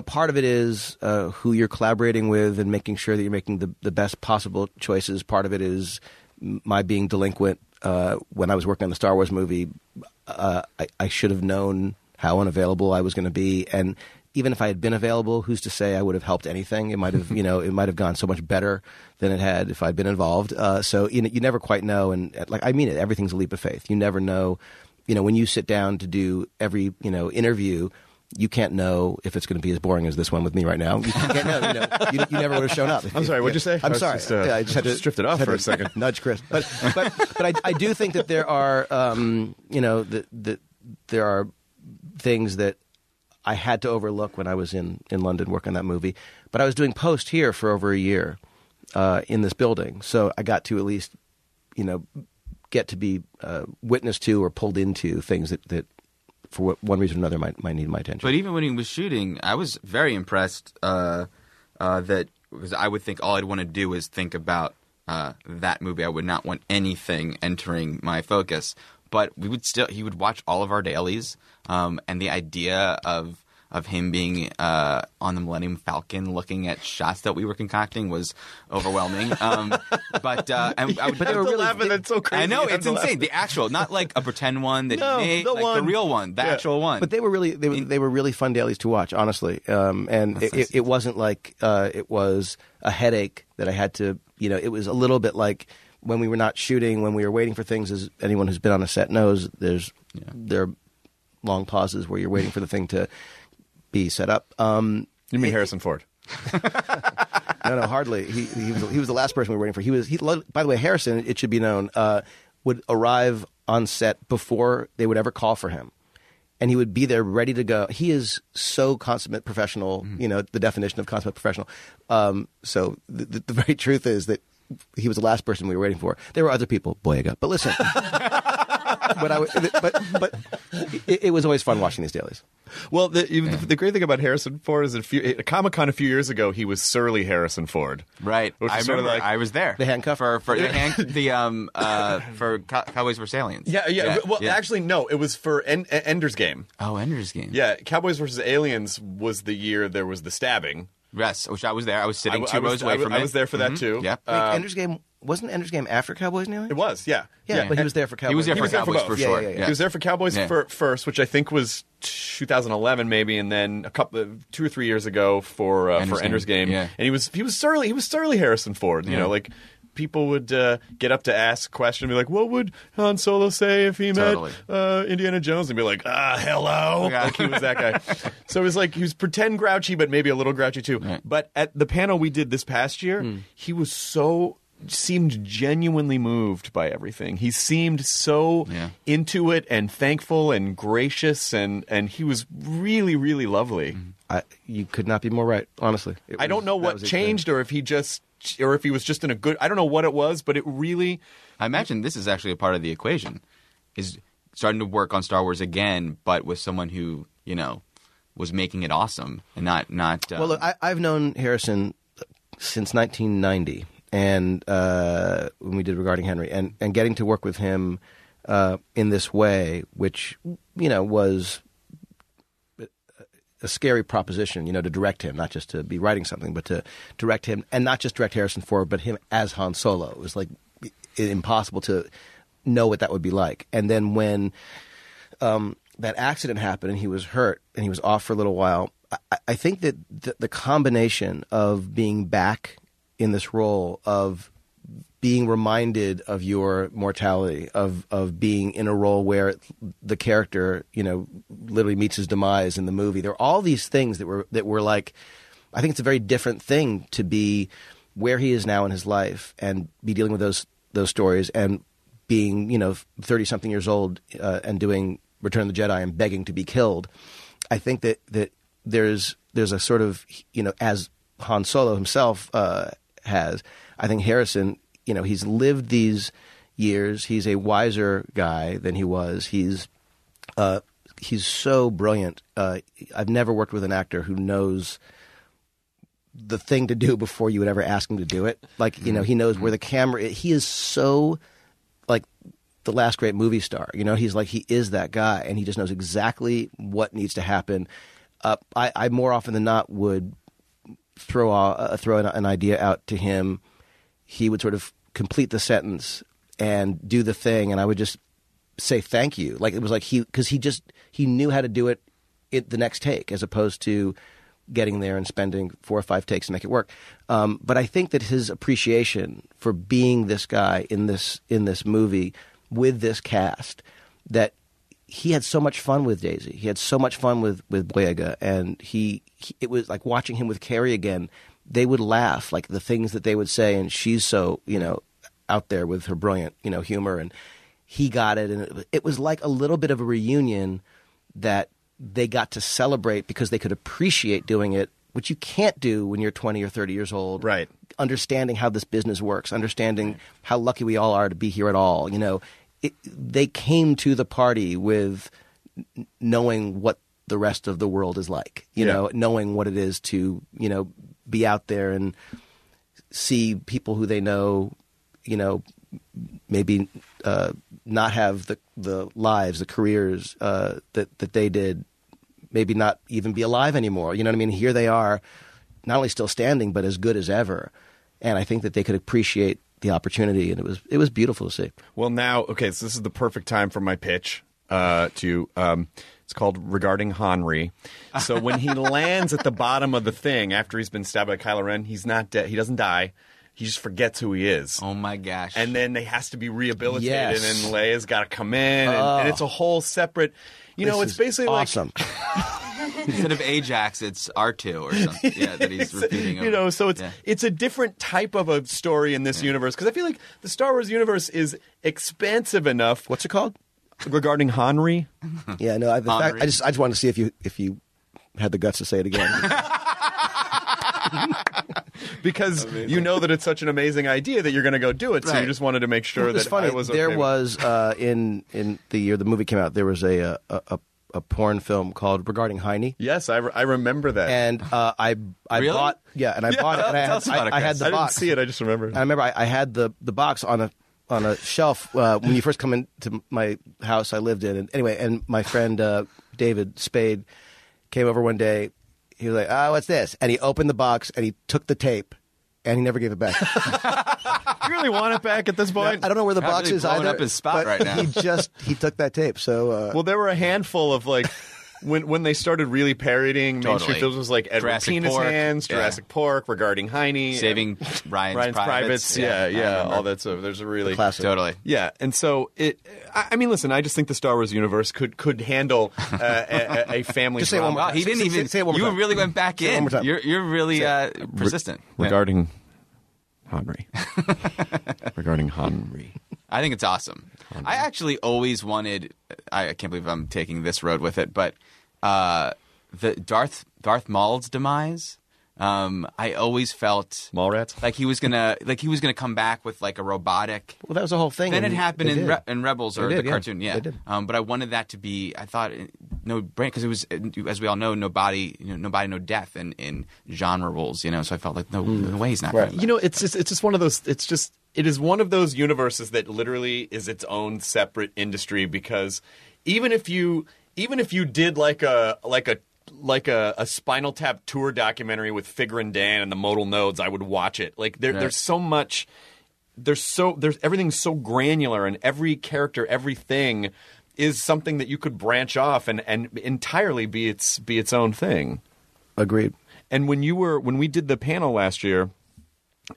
part of it is who you're collaborating with and making sure that you're making the best possible choices. Part of it is my being delinquent. When I was working on the Star Wars movie, I should have known how unavailable I was going to be. And even if I had been available, who's to say I would have helped anything? It might have, it might have gone so much better than it had if I'd been involved. So you never quite know. And I mean it. Everything's a leap of faith. You never know. When you sit down to do every, interview, you can't know if it's going to be as boring as this one with me right now. You can't know. You never would have shown up. I'm sorry. What'd you say? I'm sorry. I just had to drift it off for a second. Nudge Chris. But I do think that there are, that there are things that I had to overlook when I was in London working on that movie. But I was doing post here for over a year in this building. So I got to at least, get to be witness to or pulled into things that for one reason or another might need my attention. But even when he was shooting, I was very impressed that I would think all I'd want to do is think about that movie. I would not want anything entering my focus. But he would watch all of our dailies, and the idea of him being on the Millennium Falcon, looking at shots that we were concocting, was overwhelming. But they were really laughing. That's so crazy. I know, it's insane. The actual, not like a pretend one that he made, the real one, the actual one. But they were really fun dailies to watch, honestly. And it wasn't like it was a headache that I had to. It was a little bit like when we were not shooting, when we were waiting for things, as anyone who's been on a set knows, there are long pauses where you're waiting for the thing to be set up. You mean Harrison Ford? No, hardly. He was the last person we were waiting for. By the way, Harrison, it should be known, would arrive on set before they would ever call for him. And he would be there ready to go. He is so consummate professional, the definition of consummate professional. So the very truth is that he was the last person we were waiting for. There were other people, Boyega. But listen, but it was always fun watching these dailies. Well, the great thing about Harrison Ford is at Comic-Con a few years ago, he was surly Harrison Ford. Right. I remember. I was there. The handcuff for Cowboys vs. Aliens. Yeah. Well, actually, no. It was for Ender's Game. Oh, Ender's Game. Yeah. Cowboys vs. Aliens was the year there was the stabbing. Yes, which I was there. I was sitting two rows away from it. I was there for that too. Yeah. Ender's Game wasn't Ender's Game after Cowboys and Aliens? It was, yeah. Yeah, but he was there for Cowboys. He was there for Cowboys for sure. Yeah. He was there for Cowboys first, which I think was 2011 maybe, and then 2 or 3 years ago for Ender's Game. Yeah. And he was surly Harrison Ford. Like people would get up to ask a question and be like, "What would Han Solo say if he met Indiana Jones?" And be like, hello. Yeah. Like he was that guy. So it was like he was pretend grouchy, but maybe a little grouchy too. Right. But at the panel we did this past year, he was seemed genuinely moved by everything. He seemed so into it and thankful and gracious, and he was really, really lovely. You could not be more right, honestly. I don't know what changed, or if he was just in a good... I don't know what it was, but it really... I imagine this is actually a part of the equation, is starting to work on Star Wars again, but with someone who, was making it awesome and not Well, look, I've known Harrison since 1990, and when we did Regarding Henry, and getting to work with him in this way, which, was a scary proposition, to direct him, not just to be writing something, but to direct him, and not just direct Harrison Ford, but him as Han Solo. It was like impossible to know what that would be like. And then when that accident happened and he was hurt and he was off for a little while, I think that the combination of being back in this role, of being reminded of your mortality, of being in a role where the character, literally meets his demise in the movie. There are all these things that were like, I think it's a very different thing to be where he is now in his life and be dealing with those stories and being, 30-something years old and doing Return of the Jedi and begging to be killed. I think that there's a sort of, as Han Solo himself has, I think Harrison, he's lived these years. He's a wiser guy than he was. He's so brilliant. I've never worked with an actor who knows the thing to do before you would ever ask him to do it. Like, he knows where the camera is. He is so like the last great movie star. He's like, he is that guy, and he just knows exactly what needs to happen. I more often than not would throw an idea out to him. He would sort of complete the sentence and do the thing, and I would just say thank you. Like, it was like he knew how to do it the next take, as opposed to getting there and spending 4 or 5 takes to make it work. But I think that his appreciation for being this guy in this movie with this cast, that he had so much fun with Daisy. He had so much fun with Boyega, and it was like watching him with Carrie again. They would laugh, like the things that they would say, and she's so, out there with her brilliant, humor, and he got it, and it was like a little bit of a reunion that they got to celebrate because they could appreciate doing it, which you can't do when you're 20 or 30 years old. Right. Understanding how this business works, understanding how lucky we all are to be here at all. They came to the party with knowing what the rest of the world is like, knowing what it is to, be out there and see people who they know, maybe not have the lives, the careers that they did, maybe not even be alive anymore. You know what I mean? Here they are, not only still standing, but as good as ever. And I think that they could appreciate the opportunity, and it was beautiful to see. Well, now, okay, so this is the perfect time for my pitch it's called Regarding Henry. So when he lands at the bottom of the thing after he's been stabbed by Kylo Ren, he's not dead. He doesn't die. He just forgets who he is. Oh my gosh! And then he has to be rehabilitated, Yes. and Leia's got to come in, and it's a whole separate. It's basically awesome. Instead of Ajax, it's R2 or something. Yeah, that he's repeating. Over. So it's a different type of a story in this universe, because I feel like the Star Wars universe is expansive enough. What's it called? Regarding Henry. Yeah, no. In fact, I just wanted to see if you had the guts to say it again. Because you know that it's such an amazing idea that you're going to go do it, so you just wanted to make sure that funny. I was okay. There was in the year the movie came out, there was a porn film called Regarding Heine. Yes, I remember that. And I Really? bought and I bought it, and I had the I box. didn't see it. I just remember. I remember I had the box on a shelf when you first come into my house I lived in. And anyway, and my friend David Spade came over one day. He was like, "Oh, what's this?" And he opened the box and he took the tape, and he never gave it back. You really want it back at this point? I don't know where the Not box really is blowing either. up his spot but right now. He took that tape. So Well, there were a handful of when they started really parodying mainstream films, was like Edward Jurassic Penis Pork, Hands, Jurassic Pork, Regarding Heine, Saving Ryan's Privates, all that stuff. There's a really classic. Totally. Yeah, and so I mean, listen, I just think the Star Wars universe could handle a family Just say it one drama. more Wow, he didn't even. Say it one more You time. really went back Say it one in. more time. You're really persistent. Regarding Henry. Regarding Henry. I think it's awesome. I actually always wanted. I can't believe I'm taking this road with it, but the Darth Maul's demise. I always felt Mallrats? like he was gonna come back with like a robotic. well, that was the whole thing. Then and it happened they did. in Rebels or They did, the yeah. cartoon, yeah. They did. But I wanted that to be. I thought no brain, because it was, as we all know, nobody, no death in genre rules. So I felt like no way he's not. Right. coming back. It's just one of those. It is one of those universes that literally is its own separate industry, because even if you did like a Spinal Tap tour documentary with Figure and Dan and the modal nodes, I would watch it. Like there's so much there's everything's so granular, and every character, everything is something that you could branch off and entirely be its own thing. Agreed. And when we did the panel last year,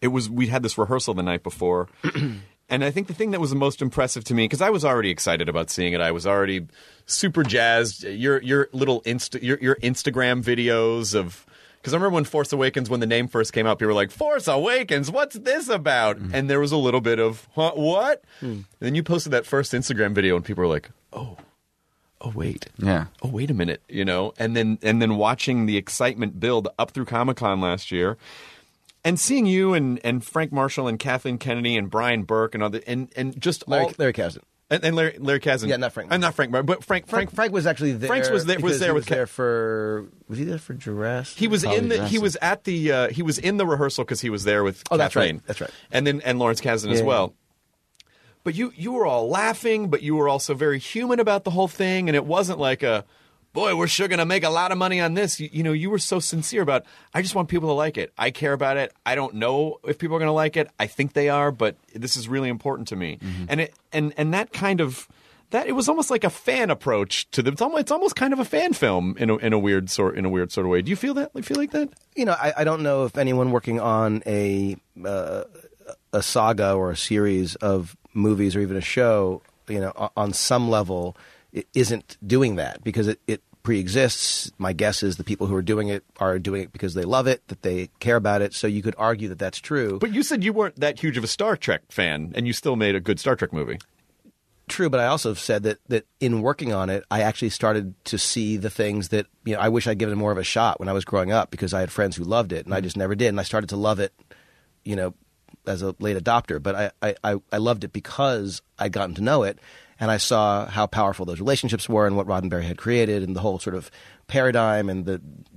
we had this rehearsal the night before. And I think the thing that was the most impressive to me, because I was already excited about seeing it, I was already super jazzed. Your little your Instagram videos of, because I remember when Force Awakens, when the name first came out, people were like, "Force Awakens, what's this about?" And there was a little bit of what? And then you posted that first Instagram video, and people were like, "Oh, wait, Yeah. oh, wait a minute," And then watching the excitement build up through Comic-Con last year. And seeing you and Frank Marshall and Kathleen Kennedy and Brian Burke and other and just Larry Kasdan. And Larry Kasdan. Yeah, not Frank. Not Frank, but Frank was actually there. Frank was there. Was he there for Jurassic? He was in the. He was at the. He was in the rehearsal because he was there with. Oh, that's Kathleen. right. That's right. And Lawrence Kasdan as well. But you were all laughing, but you were also very human about the whole thing, and it wasn't like a, boy, we're sure going to make a lot of money on this. You were so sincere about, I just want people to like it. I care about it. I don't know if people are going to like it. I think they are, but this is really important to me. And that kind of, that it was almost like a fan approach to them. It's almost kind of a fan film in a weird sort of way. Do you feel that? Feel like that? I don't know if anyone working on a saga or a series of movies or even a show, on some level, it isn't doing that because it pre-exists. My guess is the people who are doing it because they love it, that they care about it. So you could argue that that's true. But you said you weren't that huge of a Star Trek fan, and you still made a good Star Trek movie. True, but I also said that in working on it, I actually started to see the things that I wish I'd given it more of a shot when I was growing up because I had friends who loved it, and I just never did. And I started to love it, as a late adopter. But I loved it because I'd gotten to know it. And I saw how powerful those relationships were and what Roddenberry had created and the whole sort of paradigm and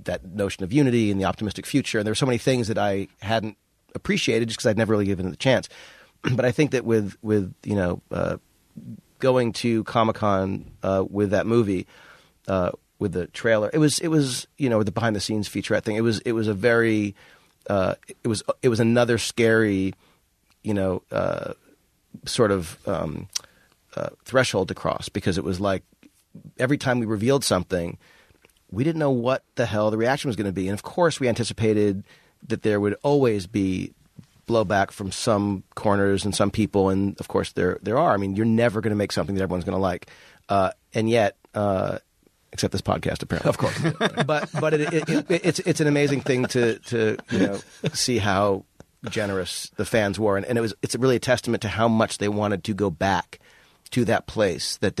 that notion of unity and the optimistic future. And there were so many things that I hadn't appreciated just because I'd never really given it a chance. But I think that with going to Comic-Con with that movie, with the trailer, it was the behind the scenes featurette thing. It was a very it was another scary sort of threshold to cross because it was like every time we revealed something, we didn't know what the hell the reaction was going to be. And of course, we anticipated that there would always be blowback from some corners and some people. And of course, there are. I mean, you're never going to make something that everyone's going to like. And yet, except this podcast, apparently. Of course. but it's an amazing thing to see how generous the fans were. And it's really a testament to how much they wanted to go back to that place that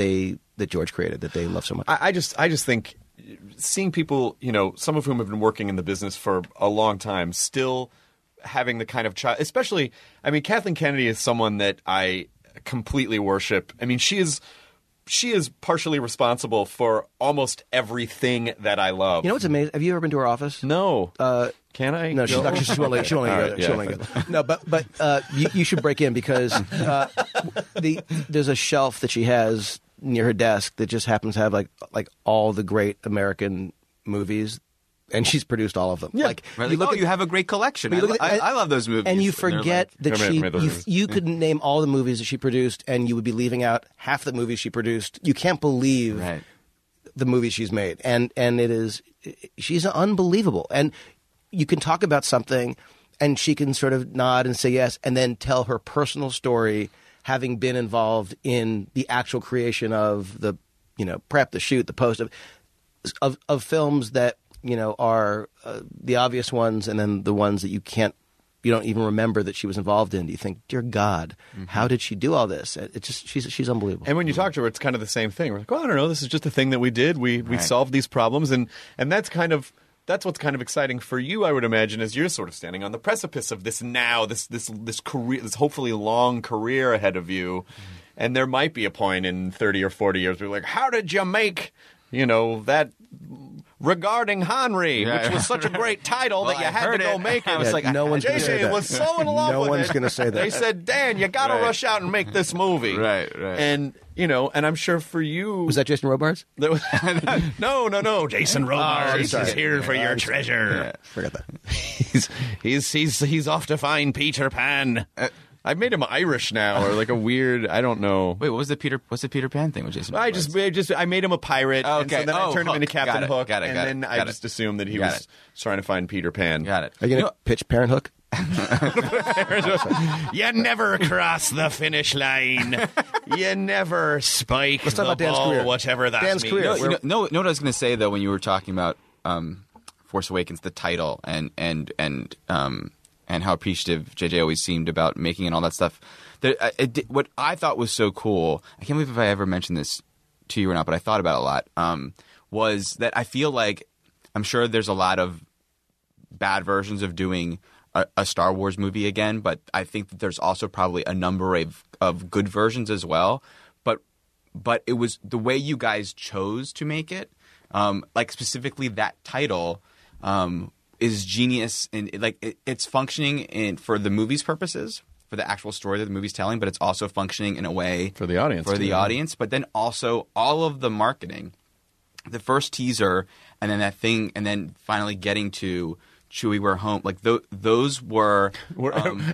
George created, that they love so much. I just think seeing people, some of whom have been working in the business for a long time, still having the kind of child, especially, Kathleen Kennedy is someone that I completely worship. She is partially responsible for almost everything that I love. What's amazing? Have you ever been to her office? No. Can I? No, she won't let you go. No, but you should break in because there's a shelf that she has near her desk that just happens to have like all the great American movies, and she's produced all of them. Yeah. You have a great collection. I love those movies. And you forget that you could name all the movies that she produced, and you would be leaving out half the movies she produced. You can't believe the movies she's made, and she's unbelievable. And you can talk about something and she can sort of nod and say yes and then tell her personal story, having been involved in the actual creation of the, prep, the shoot, the post of films that, are the obvious ones and then the ones that you don't even remember that she was involved in. You think, dear God, how did she do all this? She's unbelievable. And when you talk to her, it's kind of the same thing. We're like, I don't know, this is just a thing that we did. We solved these problems, and that's what's kind of exciting for you, I would imagine, as you're sort of standing on the precipice of this now, this career, this hopefully long career ahead of you. And there might be a point in 30 or 40 years where you're like, how did you make, that Regarding Henry, which was such a great title that you had to go make it. I was like, no one's going to say that. Was so in love with it. No one's going to say that. They said, Dan, you got to rush out and make this movie. Right. And, and I'm sure for you... Was that Jason Robards? No. Jason Robards is here for your treasure. Yeah, forgot that. He's off to find Peter Pan. I made him Irish now, or like a weird. I don't know. Wait, what's the Peter Pan thing with Jason? I made him a pirate. Oh, and so okay. then I turned him into Captain Hook. Got it. And then I just assumed that he was trying to find Peter Pan. Got it. Are you going to pitch Parent Hook? You never cross the finish line. You never spike Let's talk the about Dan's ball, career. whatever that Dan's means. career. No, what I was going to say though when you were talking about Force Awakens, the title, and how appreciative JJ always seemed about making and all that stuff. What I thought was so cool, I can't believe if I ever mentioned this to you or not, but I thought about it a lot, was that I feel like I'm sure there's a lot of bad versions of doing a Star Wars movie again, but I think that there's also probably a number of good versions as well. But it was the way you guys chose to make it, like specifically that title, is genius, and it's functioning for the movie's purposes, for the actual story that the movie's telling, but it's also functioning in a way For the audience, For the too. audience, but then also all of the marketing, the first teaser, and then that thing, and then finally getting to Chewie, we're home. Like those were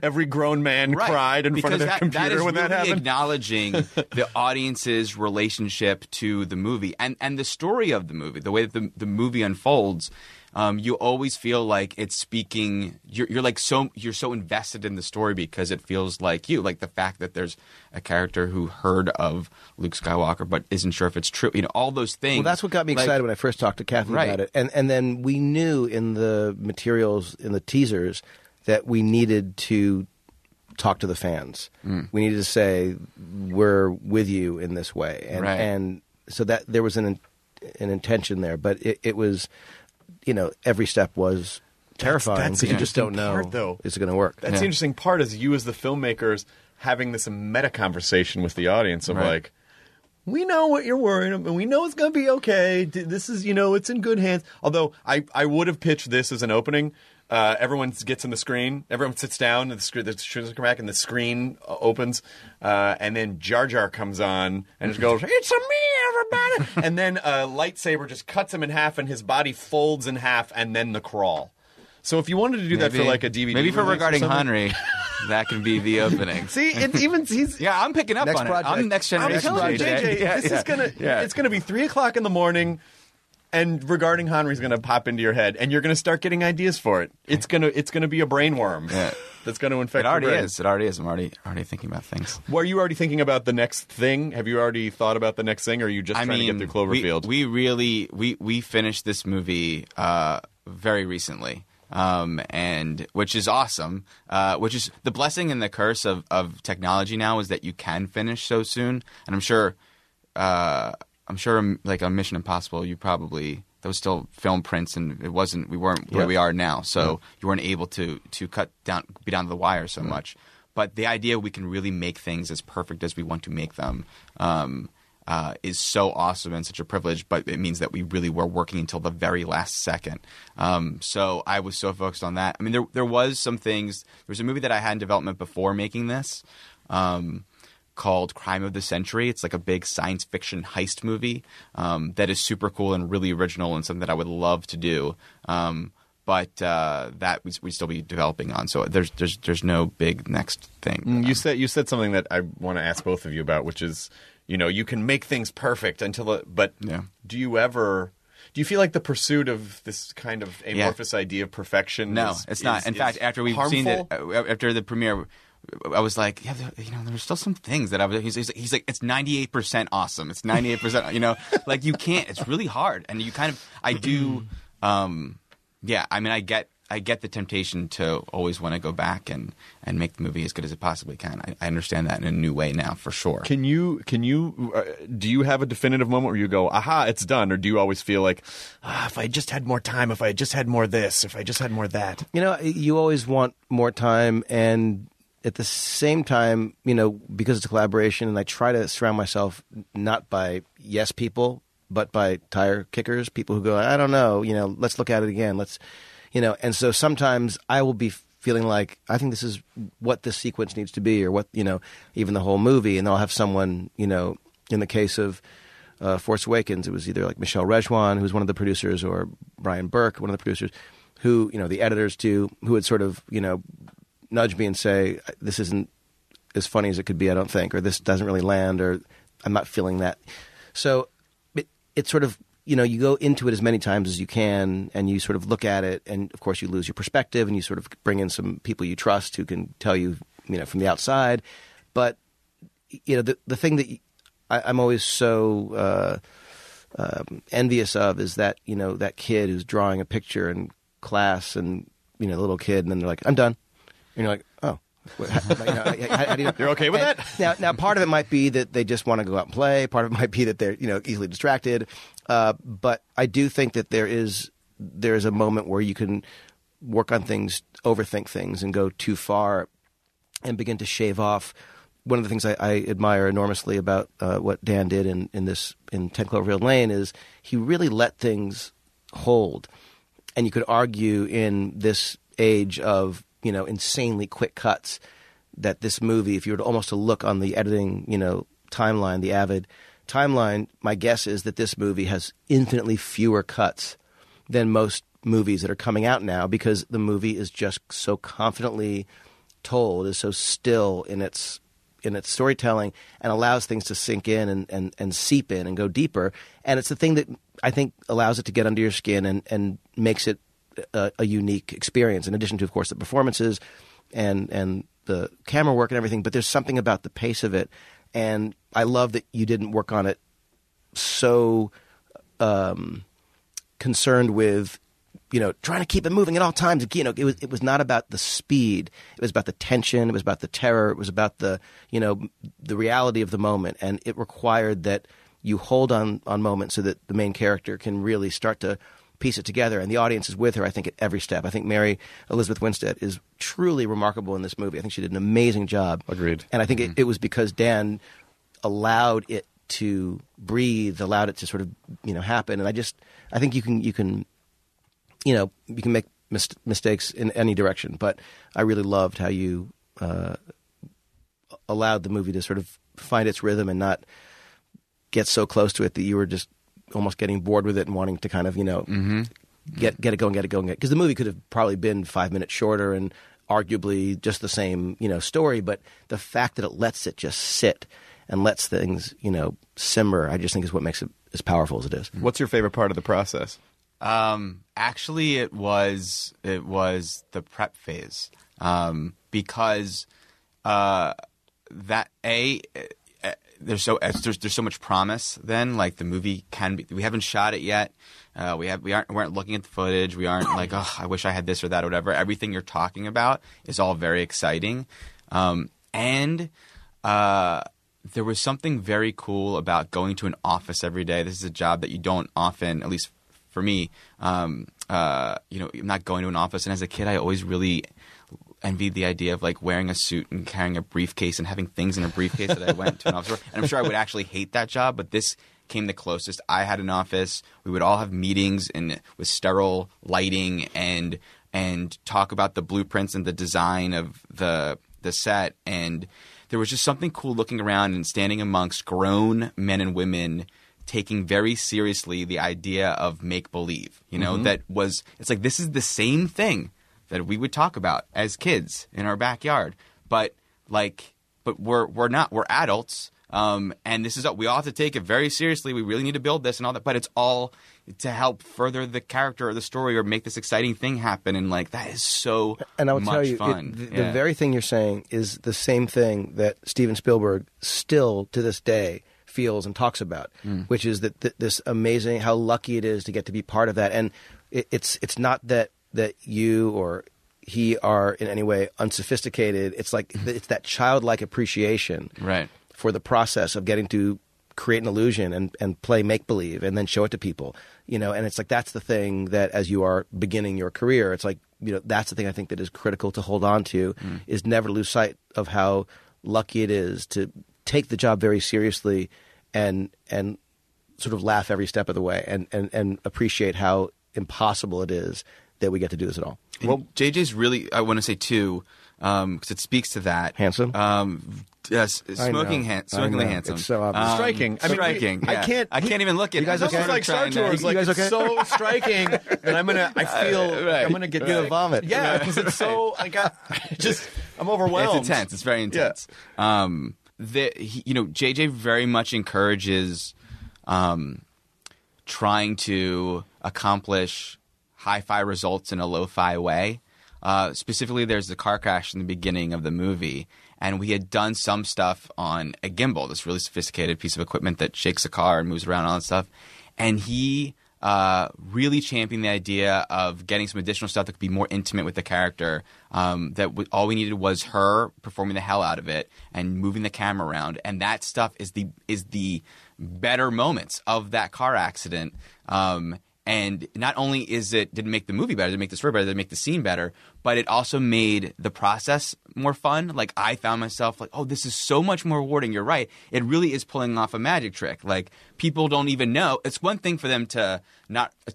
every grown man cried in front of their computer when that really happened. acknowledging the audience's relationship to the movie and the story of the movie, the way that the movie unfolds. You always feel like it's speaking. You're so invested in the story because it feels like you. Like the fact that there's a character who heard of Luke Skywalker but isn't sure if it's true. All those things. Well, that's what got me excited when I first talked to Kathy about it. And then we knew in the materials, in the teasers, that we needed to talk to the fans. We needed to say, we're with you in this way. And so that there was an intention there. But it was, every step was terrifying because you just don't know is it going to work. That's the interesting part is you as the filmmakers having this meta conversation with the audience of like, we know what you're worrying about. We know it's going to be okay. This is, it's in good hands. Although I would have pitched this as an opening. Everyone gets in the screen. Everyone sits down. And the screen come back, and the screen opens. And then Jar Jar comes on and just goes, "It's a me, everybody!" And then a lightsaber just cuts him in half, and his body folds in half, and then the crawl. So if you wanted to do that for like a DVD, maybe for Regarding Henry, that can be the opening. See, he's I'm picking up on project. it. I'm next generation. I'm telling you, JJ, this is gonna it's gonna be 3:00 in the morning. And Regarding Henry's going to pop into your head, and you're going to start getting ideas for it. It's going to be a brainworm that's going to infect your brain. It already is. I'm already thinking about things. Were you already thinking about the next thing? Have you already thought about the next thing, or are you just trying to get through Cloverfield? We finished this movie very recently, and which is awesome. Which is the blessing and the curse of technology now is that you can finish so soon. And I'm sure like on Mission Impossible, that was still film prints, and we weren't where we are now, so you weren't able to be down to the wire so much. But the idea we can really make things as perfect as we want to make them is so awesome and such a privilege. But it means that we really were working until the very last second. So I was so focused on that. I mean, there was some things. There was a movie that I had in development before making this. Called Crime of the Century. It's like a big science fiction heist movie that is super cool and really original and something that I would love to do. But that we'd still be developing on. So there's no big next thing. You said something that I want to ask both of you about, which is, you can make things perfect but do you feel like the pursuit of this kind of amorphous idea of perfection? No, it's not. In fact, after we've seen it, after the premiere, I was like, there's still some things that he's like, it's 98% awesome. It's 98%, like you can't, it's really hard. And I do, I mean, I get the temptation to always want to go back and make the movie as good as it possibly can. I understand that in a new way now, for sure. Can you do you have a definitive moment where you go, aha, it's done? Or do you always feel like, if I just had more time, if I just had more this, if I just had more that? You always want more time, and at the same time, because it's a collaboration, and I try to surround myself not by yes people, but by tire kickers, people who go, I don't know, let's look at it again. And so sometimes I will be feeling like, I think this is what this sequence needs to be, or what, even the whole movie. And I'll have someone, in the case of Force Awakens, it was either like Michelle Rejwan, who's one of the producers, or Brian Burke, one of the producers, who, the editors too, who would sort of, nudge me and say, this isn't as funny as it could be, I don't think, or this doesn't really land, or I'm not feeling that. So it's sort of, you go into it as many times as you can, and you sort of look at it, and of course you lose your perspective, and you sort of bring in some people you trust who can tell you, from the outside. But, the thing that I'm always so envious of is that, that kid who's drawing a picture in class, and, the little kid, and then they're like, I'm done. And you're like, oh. How do you, You're okay with that? Now, part of it might be that they just want to go out and play. Part of it might be that they're easily distracted. But I do think that there is a moment where you can work on things, overthink things, and go too far, and begin to shave off. One of the things I admire enormously about what Dan did in 10 Cloverfield Lane is he really let things hold. And you could argue in this age of insanely quick cuts, that this movie, if you were to almost to look on the editing, timeline, the Avid timeline, my guess is that this movie has infinitely fewer cuts than most movies that are coming out now, because the movie is just so confidently told, is so still in its storytelling, and allows things to sink in and seep in and go deeper. And it's the thing that I think allows it to get under your skin and makes it a unique experience, in addition to, of course, the performances and the camera work and everything. But there's something about the pace of it, and I love that you didn't work on it so concerned with trying to keep it moving at all times. It was not about the speed. It was about the tension. It was about the terror. It was about the reality of the moment, and it required that you hold on moments so that the main character can really start to piece it together, and the audience is with her, I think, at every step. I think Mary Elizabeth Winstead is truly remarkable in this movie. I think she did an amazing job. Agreed. And I think it was because Dan allowed it to breathe, allowed it to sort of happen. And I think you can make mistakes in any direction, but I really loved how you allowed the movie to sort of find its rhythm and not get so close to it that you were just almost getting bored with it and wanting to kind of, get it going. Because the movie could have probably been 5 minutes shorter and arguably just the same, story. But the fact that it lets it just sit and lets things, simmer, I just think is what makes it as powerful as it is. What's your favorite part of the process? Actually, it was the prep phase, because there's so much promise. Then, like, the movie can be. We haven't shot it yet. We weren't looking at the footage. We aren't like, oh, I wish I had this or that or whatever. Everything you're talking about is all very exciting, and there was something very cool about going to an office every day. This is a job that you don't often, at least for me, I'm not going to an office. And as a kid, I always really envied the idea of like wearing a suit and carrying a briefcase and having things in a briefcase that I went to an office for. And I'm sure I would actually hate that job, but this came the closest. I had an office. We would all have meetings with sterile lighting and talk about the blueprints and the design of the set. And there was just something cool looking around and standing amongst grown men and women taking very seriously the idea of make-believe, it's like, this is the same thing that we would talk about as kids in our backyard, but we're not. We're adults, and this is we all have to take it very seriously. We really need to build this and all that, but it's all to help further the character or the story or make this exciting thing happen. And like that is so and I will much tell you, fun. The very thing you're saying is the same thing that Steven Spielberg still to this day feels and talks about, which is that this amazing how lucky it is to get to be part of that. And it's not that you or he are in any way unsophisticated. It's like it's that childlike appreciation right. for the process of getting to create an illusion and play make-believe and then show it to people. And it's like that's the thing that as you are beginning your career, it's like that's the thing I think that is critical to hold on to is never lose sight of how lucky it is to take the job very seriously and sort of laugh every step of the way and appreciate how impossible it is that we get to do this at all. Well, JJ's really, I want to say too, because it speaks to that. Handsome? Yes, smokingly handsome. It's so obvious. Striking. Striking. Yeah. I can't even look at you guys okay? This is like Star Tours. Like, it's so striking that I'm gonna get vomit. Yeah, because it's so like I'm overwhelmed. It's intense. It's very intense. Yeah. JJ very much encourages trying to accomplish hi-fi results in a lo-fi way. Specifically, there's the car crash in the beginning of the movie, and we had done some stuff on a gimbal, this really sophisticated piece of equipment that shakes a car and moves around and all that stuff. And he really championed the idea of getting some additional stuff that could be more intimate with the character. All we needed was her performing the hell out of it and moving the camera around, and that stuff is the better moments of that car accident. And not only did it make the movie better, did it make the story better, did it make the scene better, but it also made the process more fun. Like, I found myself like, oh, this is so much more rewarding. You're right. It really is pulling off a magic trick. Like, people don't even know. It's one thing for them to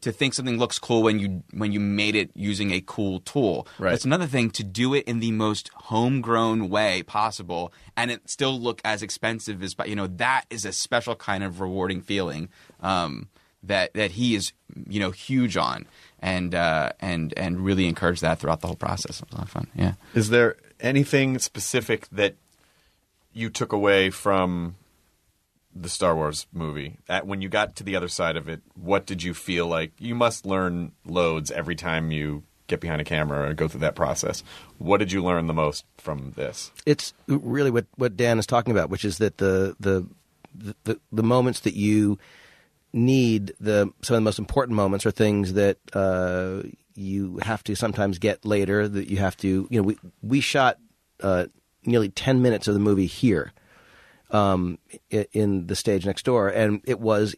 think something looks cool when you made it using a cool tool. Right. It's another thing to do it in the most homegrown way possible and it still look as expensive as, that is a special kind of rewarding feeling. That he is, huge on, and really encouraged that throughout the whole process. It was a lot of fun. Yeah. Is there anything specific that you took away from the Star Wars movie? When you got to the other side of it, what did you feel like? You must learn loads every time you get behind a camera or go through that process. What did you learn the most from this? It's really what Dan is talking about, which is that the moments that you need, some of the most important moments are things that you have to sometimes get later, that you have to, we shot nearly 10 minutes of the movie here in the stage next door, and it was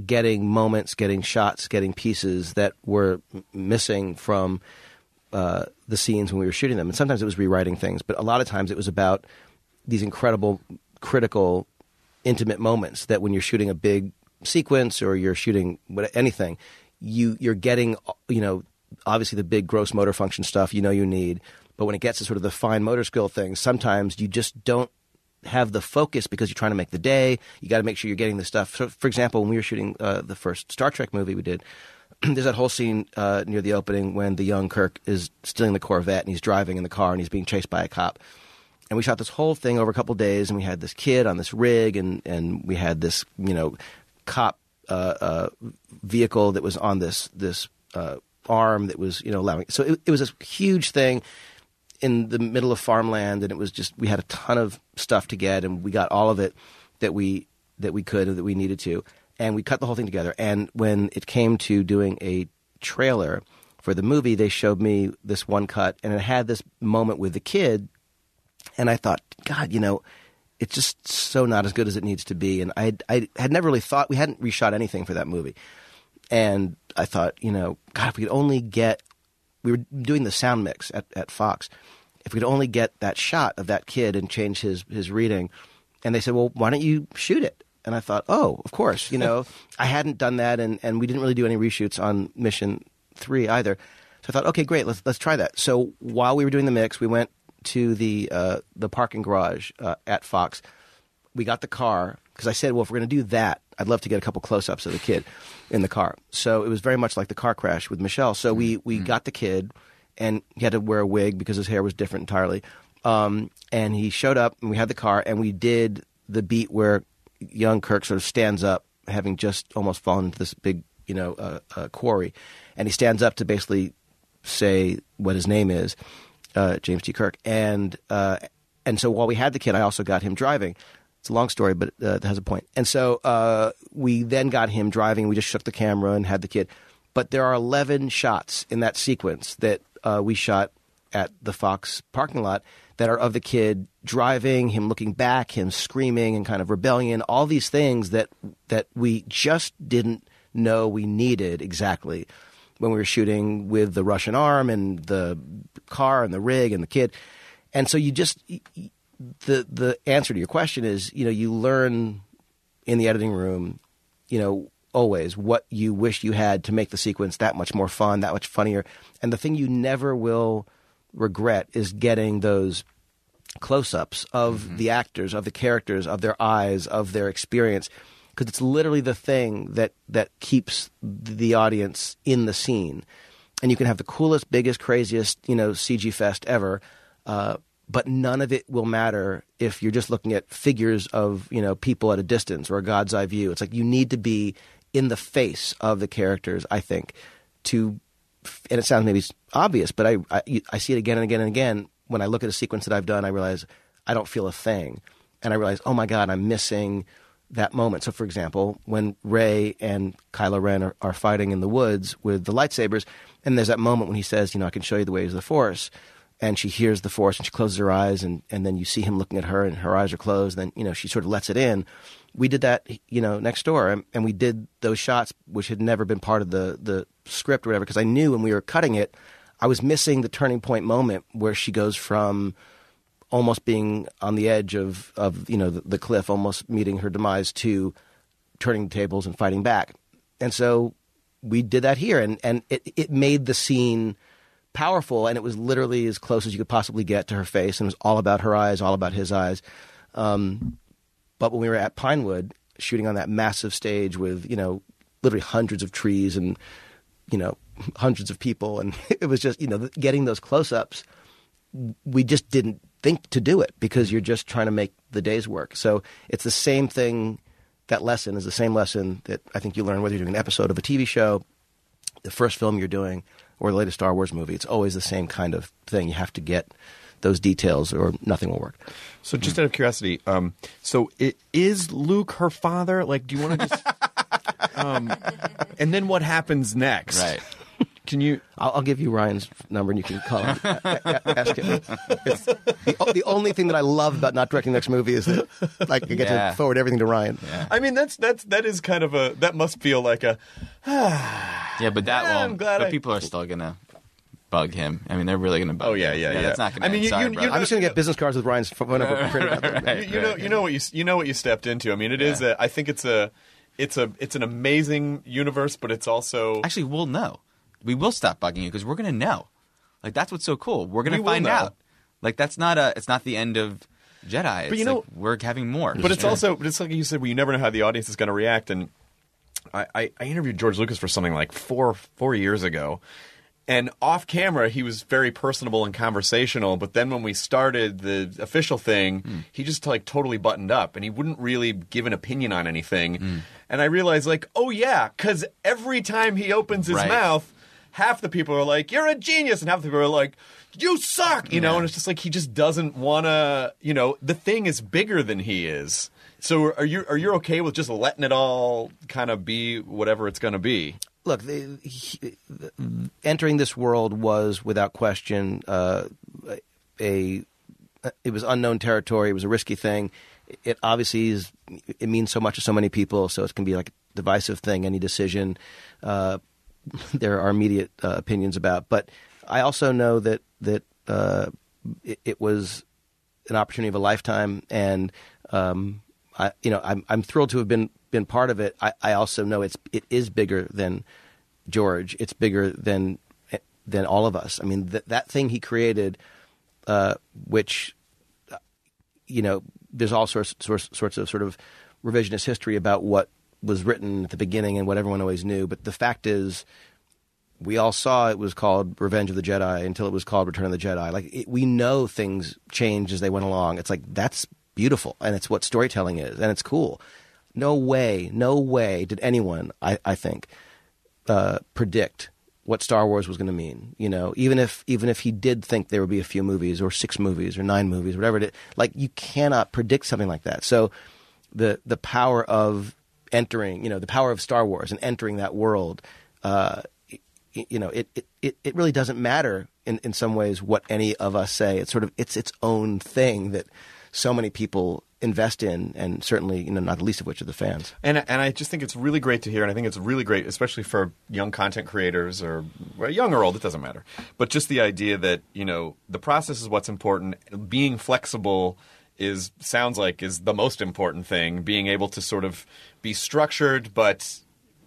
getting moments, getting shots, getting pieces that were missing from the scenes when we were shooting them. And sometimes it was rewriting things, but a lot of times it was about these incredible, critical, intimate moments that when you're shooting a big sequence or you're shooting anything, you're getting, obviously the big gross motor function stuff you need, but when it gets to sort of the fine motor skill things, sometimes you just don't have the focus because you're trying to make the day. You got to make sure you're getting the stuff. So, for example, when we were shooting the first Star Trek movie we did, there's that whole scene near the opening when the young Kirk is stealing the Corvette and he's driving in the car and he's being chased by a cop. And we shot this whole thing over a couple of days, and we had this kid on this rig, and we had this, cop vehicle that was on this arm that was, allowing. So it was a huge thing in the middle of farmland, and it was just, we had a ton of stuff to get, and we got all of it that we could and that we needed to, and we cut the whole thing together. And when it came to doing a trailer for the movie, they showed me this one cut, and it had this moment with the kid, and I thought, God, it's just so not as good as it needs to be. And I had never really thought, we hadn't reshot anything for that movie. And I thought, God, if we could only get, we were doing the sound mix at Fox, if we could only get that shot of that kid and change his reading. And they said, well, why don't you shoot it? And I thought, oh, of course. I hadn't done that, and we didn't really do any reshoots on Mission 3 either. So I thought, okay, great, let's try that. So while we were doing the mix, we went to the parking garage at Fox. We got the car, because I said, well, if we're going to do that, I'd love to get a couple close-ups of the kid in the car. So it was very much like the car crash with Michelle. So we got the kid, and he had to wear a wig because his hair was different entirely. And he showed up, and we had the car, and we did the beat where young Kirk sort of stands up, having just almost fallen into this big, quarry. And he stands up to basically say what his name is, James T. Kirk. And so while we had the kid, I also got him driving. It's a long story, but it has a point. And so we then got him driving. We just shook the camera and had the kid. But there are 11 shots in that sequence that we shot at the Fox parking lot that are of the kid driving, him looking back, him screaming and kind of rebellion, all these things that we just didn't know we needed exactly when we were shooting with the Russian arm and the car and the rig and the kid. And so you just the answer to your question is, you learn in the editing room, always what you wish you had to make the sequence that much more fun, that much funnier. And the thing you never will regret is getting those close-ups of the actors, of the characters, of their eyes, of their experience, because it's literally the thing that keeps the audience in the scene. And you can have the coolest, biggest, craziest, CG fest ever, but none of it will matter if you're just looking at figures of, people at a distance or a God's eye view. It's like you need to be in the face of the characters, I think, and it sounds maybe obvious, but I see it again and again and again. When I look at a sequence that I've done, I realize I don't feel a thing. And I realize, oh my God, I'm missing that moment. So, for example, when Rey and Kylo Ren are fighting in the woods with the lightsabers, and there's that moment when he says, I can show you the ways of the Force, and she hears the Force and she closes her eyes, and then you see him looking at her and her eyes are closed, and then, she sort of lets it in. We did that, next door, and we did those shots, which had never bbeen part of the script or whatever, because I knew when we were cutting it, I was missing the turning point moment where she goes from almost being on the edge of the cliff, almost meeting her demise, to turning the tables and fighting back. And so we did that here, and it made the scene powerful, and it was literally as close as you could possibly get to her face, and it was all about her eyes, all about his eyes. But when we were at Pinewood, shooting on that massive stage with, literally hundreds of trees and, hundreds of people, and it was just, getting those close-ups, we just didn't think to do it because you're just trying to make the days work. So it's the same thing. That lesson is the same lesson that I think you learn whether you're doing an episode of a TV show, the first film you're doing, or the latest Star Wars movie. It's always the same kind of thing. You have to get those details or nothing will work. So just out of curiosity, is Luke her father? Like, do you want to just... and then what happens next? Right. Can you... I'll give you Ryan's number and you can call him. Ask him. It's the only thing that I love about not directing the next movie is that I get to forward everything to Ryan. Yeah. I mean, that is kind of a... That must feel like a... yeah, but that won't... But people are still going to bug him. I mean, they're really going to bug him. Yeah. That's not going to... I mean, I'm just going to get business cards with Ryan's phone number printed out. Right. You know what you stepped into. I mean, it is I think it's an amazing universe, but it's also... Actually, we'll know. We will stop bugging you because we're going to know. Like, that's what's so cool. We're going to find out. Like, it's not the end of Jedi. It's we're having more. But it's like you said, where you never know how the audience is going to react. And I interviewed George Lucas for something like four years ago. And off camera, he was very personable and conversational. But then when we started the official thing, he just totally buttoned up. And he wouldn't really give an opinion on anything. And I realized, oh yeah, because every time he opens his mouth, half the people are like, "You're a genius," and half the people are like, "You suck," and it's just like he just doesn't want to, the thing is bigger than he is. So are you okay with just letting it all kind of be whatever it's going to be? Look, entering this world was without question it was unknown territory. It was a risky thing. It obviously it means so much to so many people, so it can be like a divisive thing. Any decision. There are immediate opinions about, but I also know that it was an opportunity of a lifetime, and I'm thrilled to have been part of it. I also know it is bigger than George. It's bigger than all of us. I mean, that thing he created, which there's all sorts of sort of revisionist history about what was written at the beginning and what everyone always knew. But the fact is, we all saw it was called Revenge of the Jedi until it was called Return of the Jedi. We know things changed as they went along. It's like, that's beautiful, and it's what storytelling is, and it's cool. No way did anyone, I think, predict what Star Wars was going to mean. Even if he did think there would be a few movies or 6 movies or 9 movies, whatever it is, you cannot predict something like that. So the power of entering, the power of Star Wars and entering that world, it really doesn't matter in some ways what any of us say. It's its own thing that so many people invest in, and certainly, not the least of which are the fans. And I just think it's really great to hear, and I think it's really great, especially for young content creators, or young or old, it doesn't matter. But just the idea that, the process is what's important. Being flexible sounds like is the most important thing. Being able to sort of be structured, but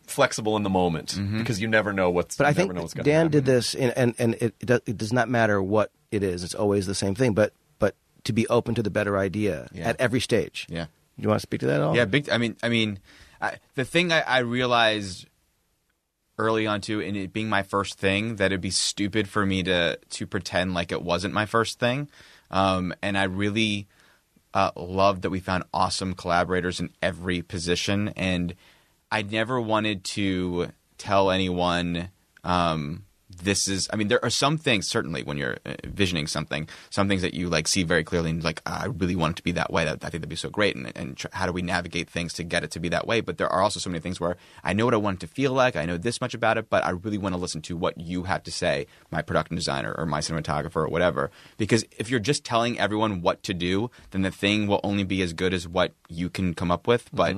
flexible in the moment, because you never know what's. But I think Dan happen. Did this, and it does not matter what it is. It's always the same thing. But to be open to the better idea at every stage. Yeah. You want to speak to that at all? Yeah, big. I mean, the thing I realized early on too, and it being my first thing, that it'd be stupid for me to pretend like it wasn't my first thing. And I really loved that we found awesome collaborators in every position, and I never wanted to tell anyone this is – I mean, there are some things certainly when you're visioning something, some things that you like see very clearly and like, I really want it to be that way. I think that'd be so great. And how do we navigate things to get it to be that way? But there are also so many things where I know what I want it to feel like. I know this much about it, but I really want to listen to what you have to say, my production designer or my cinematographer or whatever. Because if you're just telling everyone what to do, then the thing will only be as good as what you can come up with. But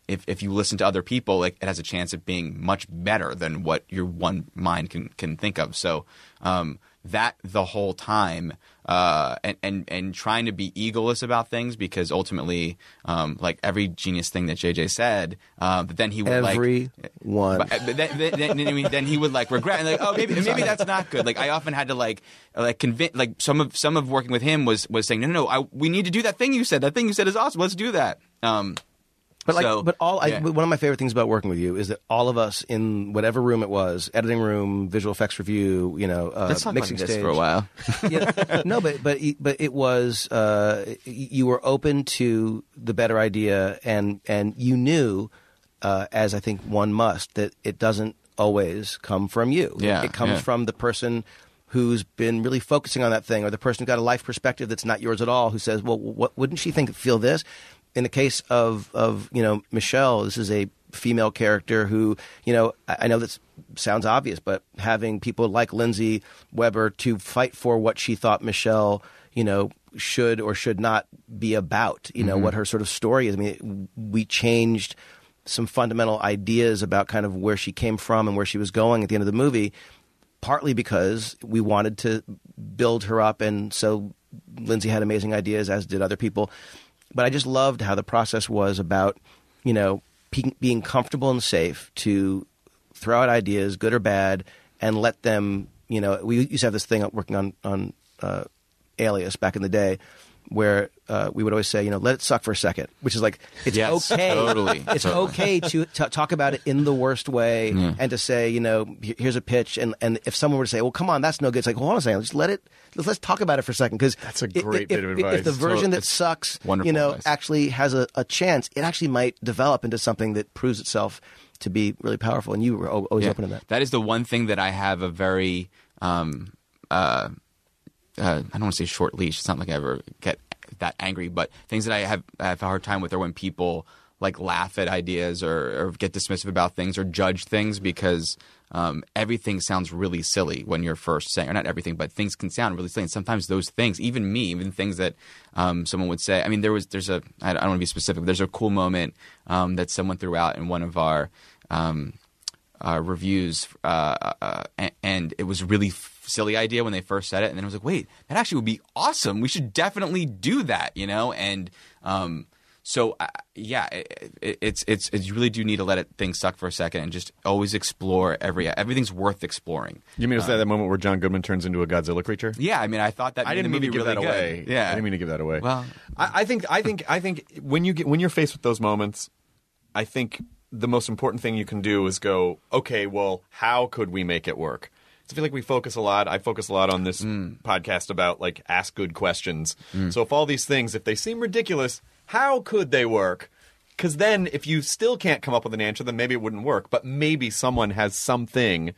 if you listen to other people, like, it has a chance of being much better than what your one mind can think of. So that the whole time and trying to be egoless about things, because ultimately like every genius thing that JJ said, but then he would then he would like regret and like, oh, maybe that's not good. Like I often had to like convince, like some of working with him was saying no, we need to do that thing you said. That thing you said is awesome. Let's do that. One of my favorite things about working with you is that all of us in whatever room it was, editing room, visual effects review, let's talk mixing about this stage for a while. No, but it was you were open to the better idea, and you knew, as I think one must, that it doesn't always come from you. Yeah, it comes from the person who's been really focusing on that thing, or the person who's got a life perspective that's not yours at all, who says, well, what wouldn't she feel this? In the case of Michelle, this is a female character who, I know that sounds obvious, but having people like Lindsay Weber to fight for what she thought Michelle, should or should not be about, what her sort of story is. I mean, we changed some fundamental ideas about kind of where she came from and where she was going at the end of the movie, partly because we wanted to build her up, and so Lindsay had amazing ideas, as did other people. But I just loved how the process was about, being comfortable and safe to throw out ideas, good or bad, and let them, we used to have this thing working on Alias back in the day, where we would always say, let it suck for a second, which is like, it's okay. Totally. It's okay to talk about it in the worst way and to say, here's a pitch. And if someone were to say, well, come on, that's no good. It's like, hold on a second, let's talk about it for a second. Because that's a great bit of advice. If the version that sucks, advice. actually has a chance, it actually might develop into something that proves itself to be really powerful. And you were always open to that. That is the one thing that I have a very, I don't want to say short leash. It's not like I ever get that angry, but things that I have a hard time with are when people like laugh at ideas or get dismissive about things or judge things, because everything sounds really silly when you're first saying, or not everything, but things can sound really silly. And sometimes those things, even things that someone would say, I mean, I don't want to be specific, but there's a cool moment that someone threw out in one of our reviews, and it was a really silly idea when they first said it, and then I was like, wait, that actually would be awesome. We should definitely do that, and so it's you really do need to let things suck for a second and just always explore everything's worth exploring. You mean it was that moment where John Goodman turns into a Godzilla creature? Yeah, I mean, I thought that I didn't mean to give really that away. Yeah, I didn't mean to give that away. Well, I think when you're faced with those moments, I think the most important thing you can do is go, okay, well, how could we make it work? So I feel like I focus a lot on this podcast about like ask good questions. So if all these things, if they seem ridiculous, how could they work? Because then if you still can't come up with an answer, then maybe it wouldn't work. But maybe someone has something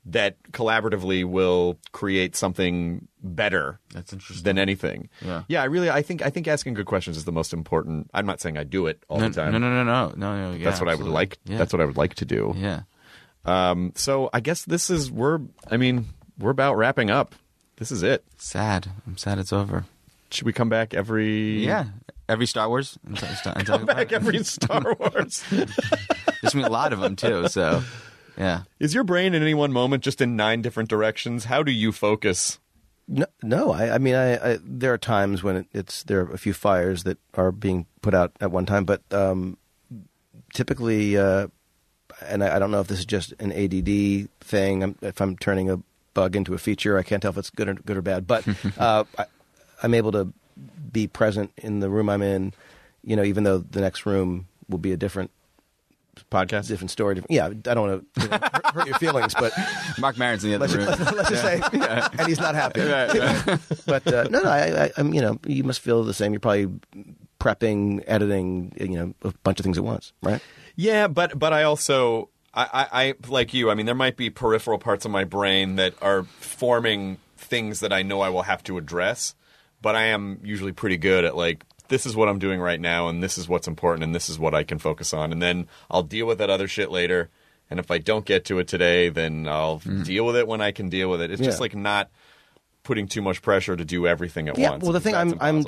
that collaboratively will create something better. That's interesting. Than anything. Yeah. I think asking good questions is the most important. I'm not saying I do it all the time. No. Yeah, that's what I would like. Yeah. That's what I would like to do. Yeah. So I guess we're about wrapping up. This is it. Sad. I'm sad it's over. Should we come back every Star Wars? Come back every Star Wars. There's a lot of them too. So yeah. Is your brain in any one moment just in 9 different directions? How do you focus? No. I mean, there are times when there are a few fires that are being put out at one time, but typically. And I don't know if this is just an ADD thing. If I'm turning a bug into a feature, I can't tell if it's good or bad. But I'm able to be present in the room I'm in, even though the next room will be a different podcast. different story. Yeah, I don't want to hurt your feelings, but Mark Maron's in the other room. let's just say, and he's not happy. Right. But no, I'm you must feel the same. You're probably prepping, editing, a bunch of things at once, right? Yeah, but I also I like you. I mean, there might be peripheral parts of my brain that are forming things that I know I will have to address, but I am usually pretty good at like, this is what I'm doing right now, and this is what's important, and this is what I can focus on, and then I'll deal with that other shit later. And if I don't get to it today, then I'll deal with it when I can deal with it. It's just like not putting too much pressure to do everything at once. Well, the thing I'm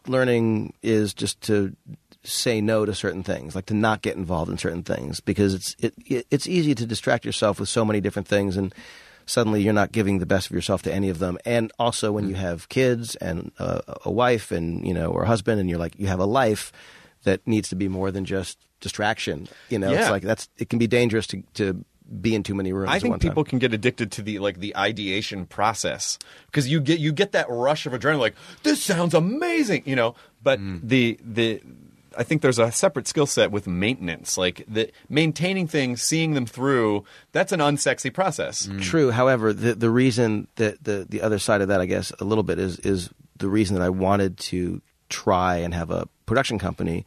learning is just to say no to certain things, like to not get involved in certain things, because it's easy to distract yourself with so many different things, and suddenly you're not giving the best of yourself to any of them. And also when you have kids and a wife and or a husband, and you have a life that needs to be more than just distraction. It's like it can be dangerous to be in too many rooms. I think at one people time. can get addicted to the ideation process, because you get that rush of adrenaline, like, this sounds amazing, But I think there's a separate skill set with maintenance, like maintaining things, seeing them through. That's an unsexy process. True. However, the reason that the other side of that, I guess, a little bit is the reason that I wanted to try and have a production company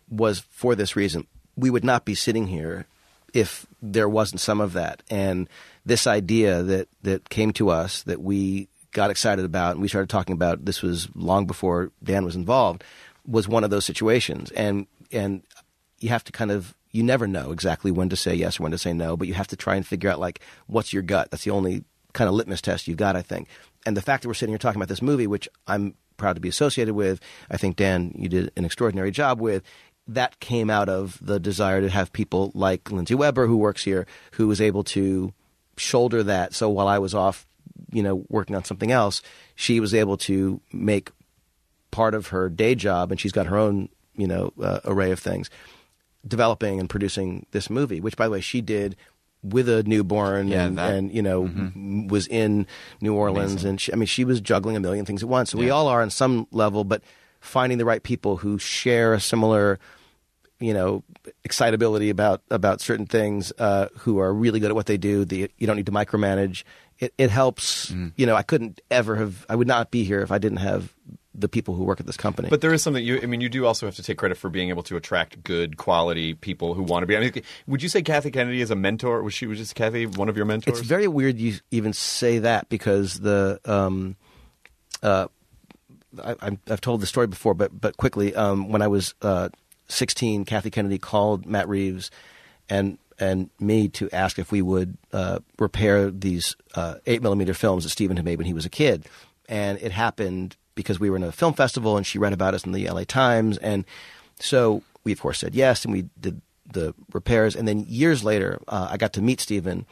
was for this reason. We would not be sitting here if there wasn't some of that. And this idea that came to us that we got excited about and we started talking about, this was long before Dan was involved, was one of those situations. And you have to you never know exactly when to say yes or when to say no, but you have to try and figure out, like, what's your gut? That's the only kind of litmus test you've got, I think. And the fact that we're sitting here talking about this movie, which I'm proud to be associated with, I think, Dan, you did an extraordinary job with, that came out of the desire to have people like Lindsay Weber, who works here, who was able to shoulder that. So while I was off, working on something else, she was able to make part of her day job, and she's got her own, array of things, developing and producing this movie, which, by the way, she did with a newborn and was in New Orleans. Amazing. And she was juggling a million things at once. So we all are on some level, but finding the right people who share a similar, excitability about certain things, who are really good at what they do. You don't need to micromanage. It helps. I would not be here if I didn't have the people who work at this company. But there is something you do also have to take credit for being able to attract good quality people who want to be. I mean, would you say Kathy Kennedy is a mentor? Was just Kathy one of your mentors? It's very weird you even say that, because I've told the story before, but quickly, when I was 16, Kathy Kennedy called Matt Reeves and me to ask if we would repair these 8mm films that Steven had made when he was a kid. And it happened because we were in a film festival and she read about us in the LA Times. And so we, of course, said yes, and we did the repairs. And then years later, I got to meet Steven.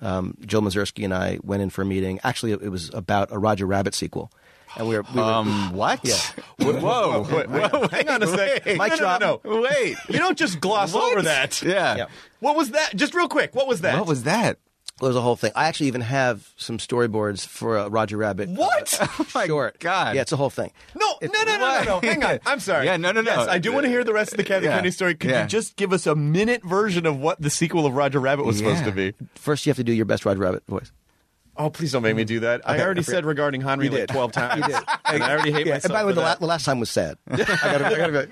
Joe Mazursky and I went in for a meeting. Actually, it was about a Roger Rabbit sequel. And we were what? Yeah. Whoa. Hang on a second. Mic drop. No. Wait. You don't just gloss over that. Yeah. What was that? Just real quick. What was that? What was that? It was a whole thing. I actually even have some storyboards for a Roger Rabbit. What? Oh my short. God. Yeah, it's a whole thing. No. Hang on. I'm sorry. Yeah, no. Yes, I do want to hear the rest of the Kathy Kennedy story. Could you just give us a minute version of what the sequel of Roger Rabbit was supposed to be? First, you have to do your best Roger Rabbit voice. Oh, please don't make me do that. I already said regarding Henry like 12 times. You did. And I already hate myself. And by the way, for the last time was sad. I gotta go.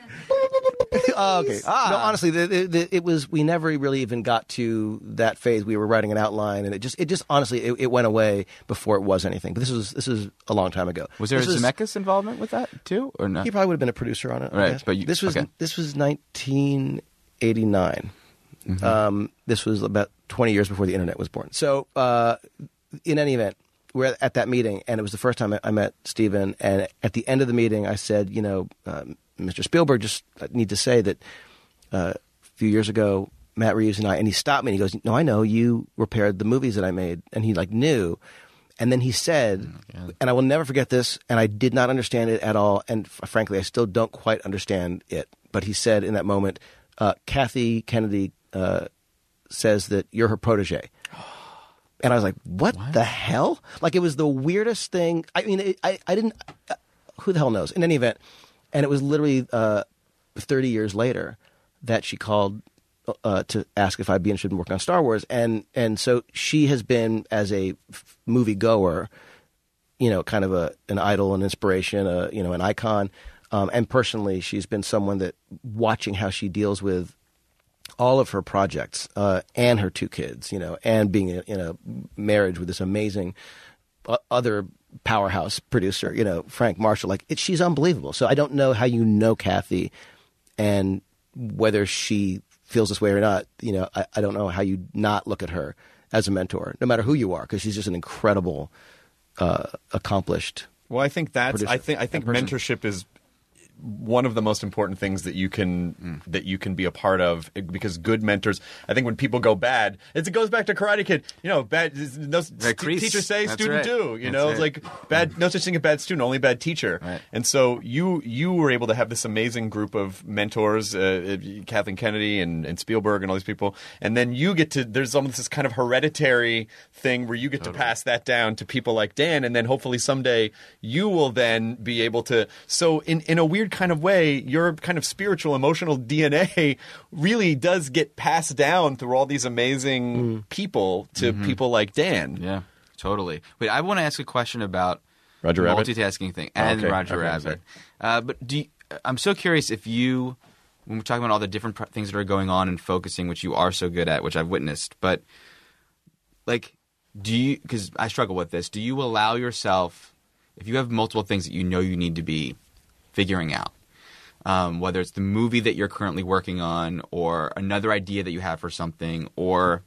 Oh, okay. No, honestly, it was. We never really even got to that phase. We were writing an outline, and it just honestly, it went away before it was anything. But this was a long time ago. Was there Zemeckis involvement with that too, or not? He probably would have been a producer on it. Right, but this was 1989. Mm-hmm. This was about 20 years before the internet was born. So, in any event, we're at that meeting, and it was the first time I met Steven. And at the end of the meeting, I said, Mr. Spielberg, just need to say that a few years ago, Matt Reeves and he stopped me and he goes, "No, I know, you repaired the movies that I made." And he knew. And then he said, and I will never forget this, and I did not understand it at all. And frankly, I still don't quite understand it. But he said in that moment, Kathy Kennedy says that you're her protege. And I was like, what the hell? Like, it was the weirdest thing. I mean, I didn't, who the hell knows? In any event, and it was literally 30 years later that she called to ask if I'd be interested in working on Star Wars, and so she has been, as a movie goer, kind of an idol, an inspiration, an icon, and personally, she's been someone that, watching how she deals with all of her projects and her 2 kids, and being in a marriage with this amazing other powerhouse producer, Frank Marshall. She's unbelievable. So I don't know how Kathy, and whether she feels this way or not. I don't know how you not look at her as a mentor, no matter who you are, because she's just an incredible, accomplished. Well, I think producer. I think mentorship is one of the most important things that you can be a part of, because good mentors, I think when people go bad, it goes back to Karate Kid. Bad teachers say, That's student right. do. That's it's like bad. No such thing as bad student, only bad teacher. Right. And so you were able to have this amazing group of mentors, Kathleen Kennedy and Spielberg and all these people, and then you get to, there's almost this kind of hereditary thing where you get to pass that down to people like Dan, and then hopefully someday you will then be able to. So in a weird kind of way, your kind of spiritual, emotional DNA really does get passed down through all these amazing people to people like Dan. Yeah, totally. Wait, I want to ask a question about Roger Rabbit? multitasking thing and Okay. Roger Okay, Rabbit. But I'm so curious if you, when we're talking about all the different things that are going on and focusing, which you are so good at, which I've witnessed, but do you, because I struggle with this, do you allow yourself, if you have multiple things that you need to be figuring out, whether it's the movie that you're currently working on or another idea that you have for something or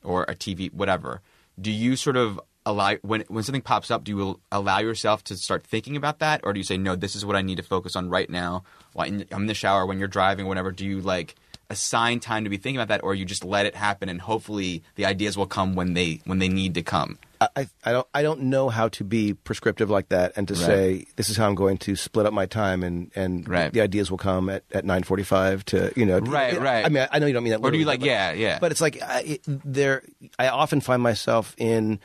a TV, whatever, do you sort of allow, when something pops up, do you allow yourself to start thinking about that? Or do you say, no, this is what I need to focus on right now? I'm in the shower, when you're driving, whatever. Do you assign time to be thinking about that, or you just let it happen and hopefully the ideas will come when they need to come? I don't know how to be prescriptive like that and to say this is how I'm going to split up my time and the ideas will come at 9:45 to Right. I mean, I know you don't mean that. Or do you literally, but it's like I often find myself in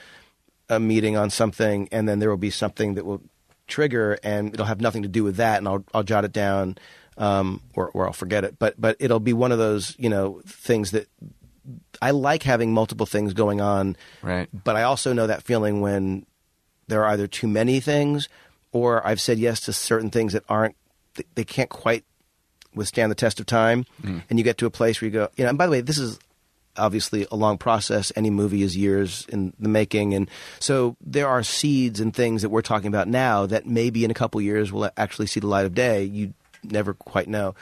a meeting on something, and then there will be something that will trigger, and it'll have nothing to do with that, and I'll jot it down, or I'll forget it. But it'll be one of those things that. I like having multiple things going on, right? But I also know that feeling when there are either too many things, or I've said yes to certain things that they can't quite withstand the test of time, and you get to a place where you go, and by the way, this is obviously a long process. Any movie is years in the making, and so there are seeds and things that we're talking about now that maybe in a couple years will actually see the light of day. You never quite know,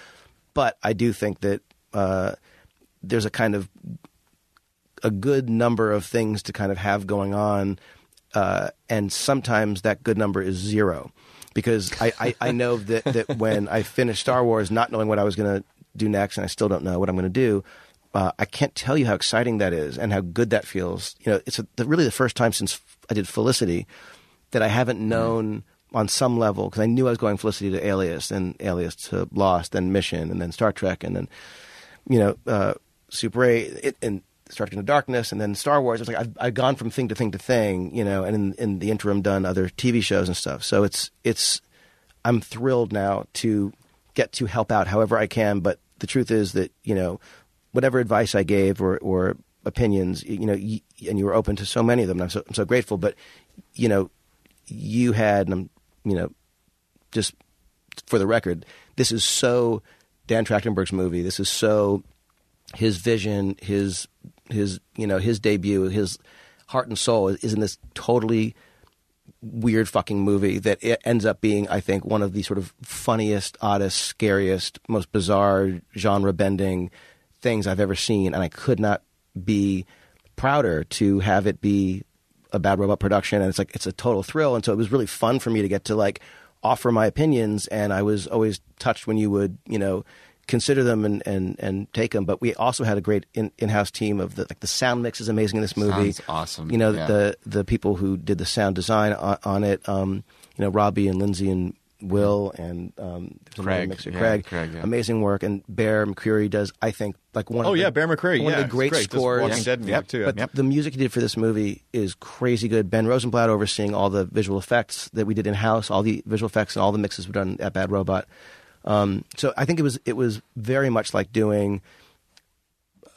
but I do think that. There's a kind of a good number of things to kind of have going on, and sometimes that good number is 0, because I know that when I finish Star Wars, not knowing what I was going to do next, and I still don't know what I'm going to do, I can't tell you how exciting that is and how good that feels. It's really the first time since I did Felicity that I haven't known on some level, because I knew I was going Felicity to Alias, and Alias to Lost, and Mission, and then Star Trek, and then Super 8, and Star Trek Into Darkness, and then Star Wars. It's like I've gone from thing to thing to thing, and in the interim done other TV shows and stuff. So I'm thrilled now to get to help out however I can. But the truth is that whatever advice I gave or opinions, and you were open to so many of them. And I'm so grateful. But you had, and I'm just for the record, this is so Dan Trachtenberg's movie. This is so. His vision, his debut, his heart and soul is in this totally weird fucking movie that it ends up being, I think, one of the sort of funniest, oddest, scariest, most bizarre, genre-bending things I've ever seen, and I could not be prouder to have it be a Bad Robot production, and it's a total thrill, and so it was really fun for me to get to offer my opinions, and I was always touched when you would, consider them and take them. But we also had a great in-house team of the sound mix is amazing in this movie. Sounds awesome. The people who did the sound design on it, Robbie and Lindsay and Will and Craig. Mixer, Craig, amazing work. And Bear McCreary does, I think, one of Bear McCreary, one of the great scores. Walking Dead music too. But the music he did for this movie is crazy good. Ben Rosenblatt overseeing all the visual effects that we did in-house, all the visual effects and all the mixes were done at Bad Robot. So I think it was very much like doing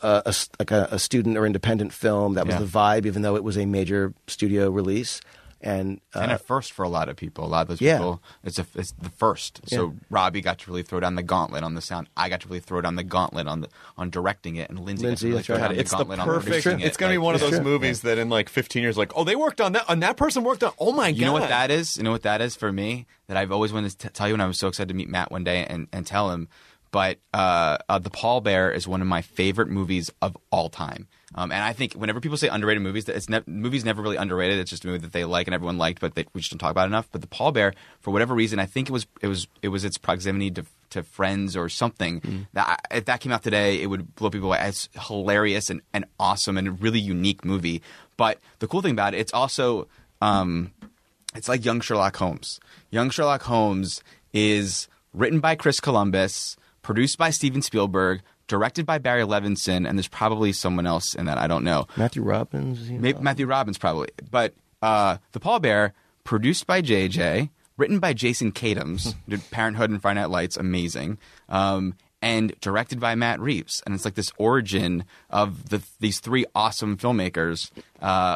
a student or independent film. That was the vibe, even though it was a major studio release. And a first for a lot of people. A lot of those people, it's the first. So Robbie got to really throw down the gauntlet on the sound. I got to really throw down the gauntlet on directing it, and Lindsay got to really throw down the gauntlet on producing it. It's going to be one of those movies that in like 15 years, like, oh, they worked on that, and that person worked on. Oh my god! You know what that is? You know what that is for me? That I've always wanted to tell you, and I was so excited to meet Matt one day and tell him. But The Pallbearer is one of my favorite movies of all time. And I think whenever people say underrated movies, movies never really underrated. It's just a movie that they like and everyone liked, but we just don't talk about it enough. But The Pallbearer, for whatever reason, I think it was its proximity to Friends or something. If that came out today, it would blow people away. It's hilarious and awesome and a really unique movie. But the cool thing about it, it's also it's like Young Sherlock Holmes. Young Sherlock Holmes is written by Chris Columbus, produced by Steven Spielberg, directed by Barry Levinson, and there's probably someone else in that. I don't know. Matthew Robbins? Maybe Matthew Robbins, probably. But The Pallbearer, produced by JJ, written by Jason Katims, did Parenthood and Friday Night Lights, amazing, and directed by Matt Reeves. And it's like this origin of these three awesome filmmakers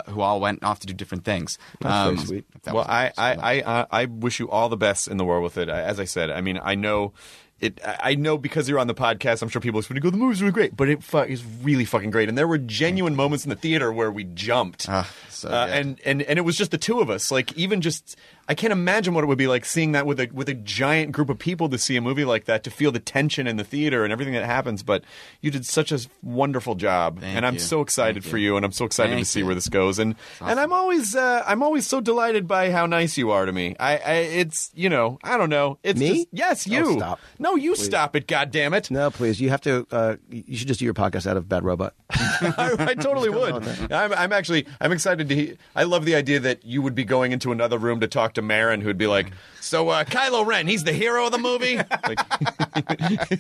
who all went off to do different things. That's very sweet. Well, I wish you all the best in the world with it. As I said, I mean, I know because you're on the podcast, I'm sure people are going to go, the movie's really great, but it is really fucking great. And there were genuine moments in the theater where we jumped. And it was just the two of us. Like, even just, I can't imagine what it would be like seeing that with a giant group of people to see a movie like that, to feel the tension in the theater and everything that happens. But you did such a wonderful job. And I'm so excited for you, and I'm so excited to see where this goes. And and I'm always so delighted by how nice you are to me. It's, I don't know. It's me? Just, yes, you. Oh, stop. No, you please. Stop it, goddammit. No, please. You have to. You should just do your podcast out of Bad Robot. I totally would. I'm excited to. I love the idea that you would be going into another room to talk to Marin, who'd be like, "So Kylo Ren, he's the hero of the movie." Like,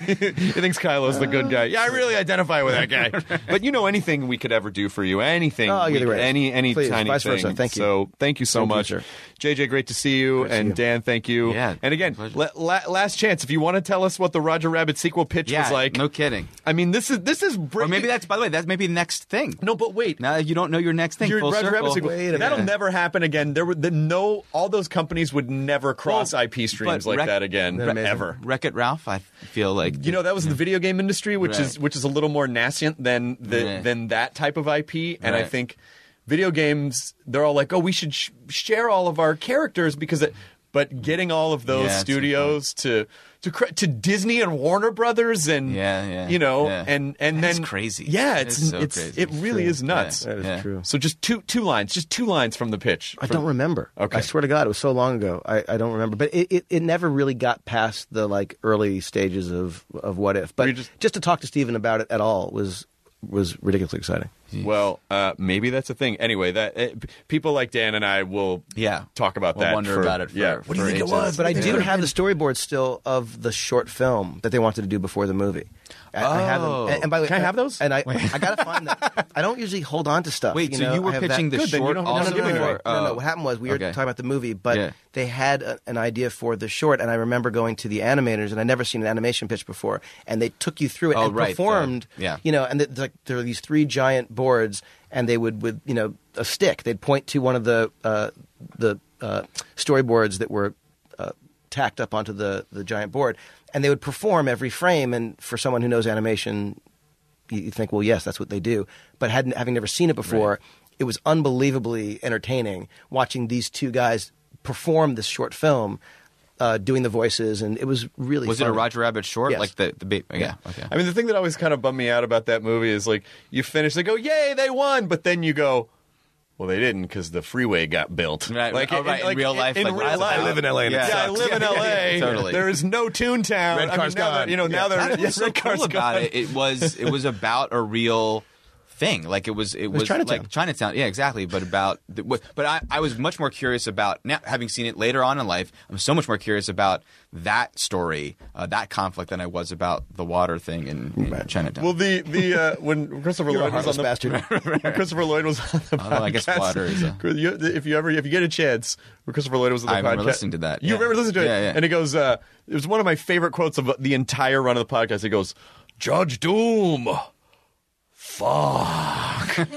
he thinks Kylo's the good guy. Yeah, I really identify with that guy. But anything we could ever do for you, anything, any please, tiny vice thing. Versa. Thank you. So thank you so much, JJ. Great to see you, and Dan, thank you. Yeah, and again, last chance. If you want to tell us what the Roger Rabbit sequel pitch was like, no kidding. I mean, this is or maybe that's, by the way, that's maybe the next thing. No, but wait. Now you don't know your next thing. Full Roger circle. Rabbit sequel. That'll never happen again. All those companies would never cross IP streams like that again, ever. Wreck-It Ralph, I feel like that was in the video game industry, which is a little more nascent than that type of IP, and I think video games, they're all like, oh, we should share all of our characters because but getting all of those studios to Disney and Warner Brothers and and then that's crazy. Yeah, crazy. It really is nuts. That is true. So just two lines from the pitch. I don't remember. Okay. I swear to God, it was so long ago. I don't remember. But it never really got past the early stages of What If. But just to talk to Steven about it at all was ridiculously exciting. Well, maybe that's a thing. Anyway, people like Dan and I will talk about that. Wonder about it. What do you think it was? But I do have the storyboard still of the short film that they wanted to do before the movie. I have them. And by the way, can I have those? And I got to find them. I don't usually hold on to stuff. Wait, so you were pitching the short? No. What happened was we were talking about the movie, but they had an idea for the short, and I remember going to the animators, and I'd never seen an animation pitch before, and they took you through it and performed. And there were these three giant boards, and they would with a stick. They'd point to one of the storyboards that were tacked up onto the giant board, and they would perform every frame. And for someone who knows animation, you think, well, yes, that's what they do. But having never seen it before, it was unbelievably entertaining watching these two guys perform this short film, doing the voices, and it was really fun. Was it a Roger Rabbit short? Yes. Like the okay. I mean, the thing that always kind of bummed me out about that movie is like you finish, they go, yay, they won, but then you go, well, they didn't because the freeway got built. Right. Like, in real life. In real life. I live in LA. And I live in LA. Totally. There is no Toontown. Red car's gone. Now they're What's so cool about it? It was about a real thing. Like it was Chinatown. like Chinatown. Yeah, exactly. But I was much more curious about, now having seen it later on in life, I'm so much more curious about that story, that conflict, than I was about the water thing in Chinatown. Well, when Christopher Lloyd was on the bastard. when Christopher Lloyd was on the podcast, I guess water is if you get a chance, when Christopher Lloyd was on the podcast, I remember listening to that. You remember listening to it, yeah. And he goes, it was one of my favorite quotes of the entire run of the podcast. He goes, "Judge Doom, fuck.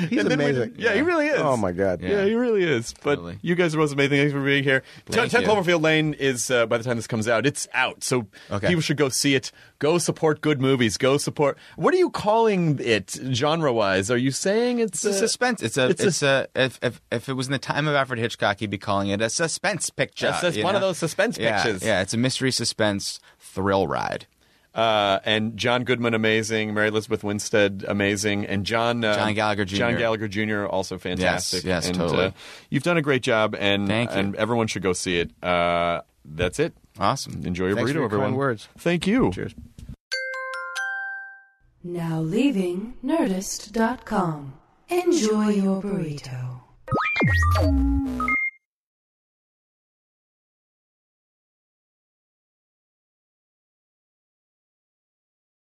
He's amazing. Yeah, he really is. Oh my God. Yeah, he really is. But Totally. you guys are most amazing. Thanks for being here. 10 Thank you. Cloverfield Lane is, by the time this comes out, it's out. So Okay. people should go see it. Go support good movies. Go support. What are you calling it genre-wise? Are you saying it's It's a suspense. If it was in the time of Alfred Hitchcock, he'd be calling it a suspense picture. It's one of those suspense Yeah, pictures. yeah, it's a mystery suspense thrill ride. And John Goodman, amazing. Mary Elizabeth Winstead, amazing. And John Gallagher Jr. John Gallagher Jr., also fantastic. Yes, and, totally. You've done a great job, and Thank you. and everyone should go see it. That's it. Awesome. Enjoy your Thanks burrito, for your everyone. kind words. Thank you. Cheers. Now leaving Nerdist.com. Enjoy your burrito.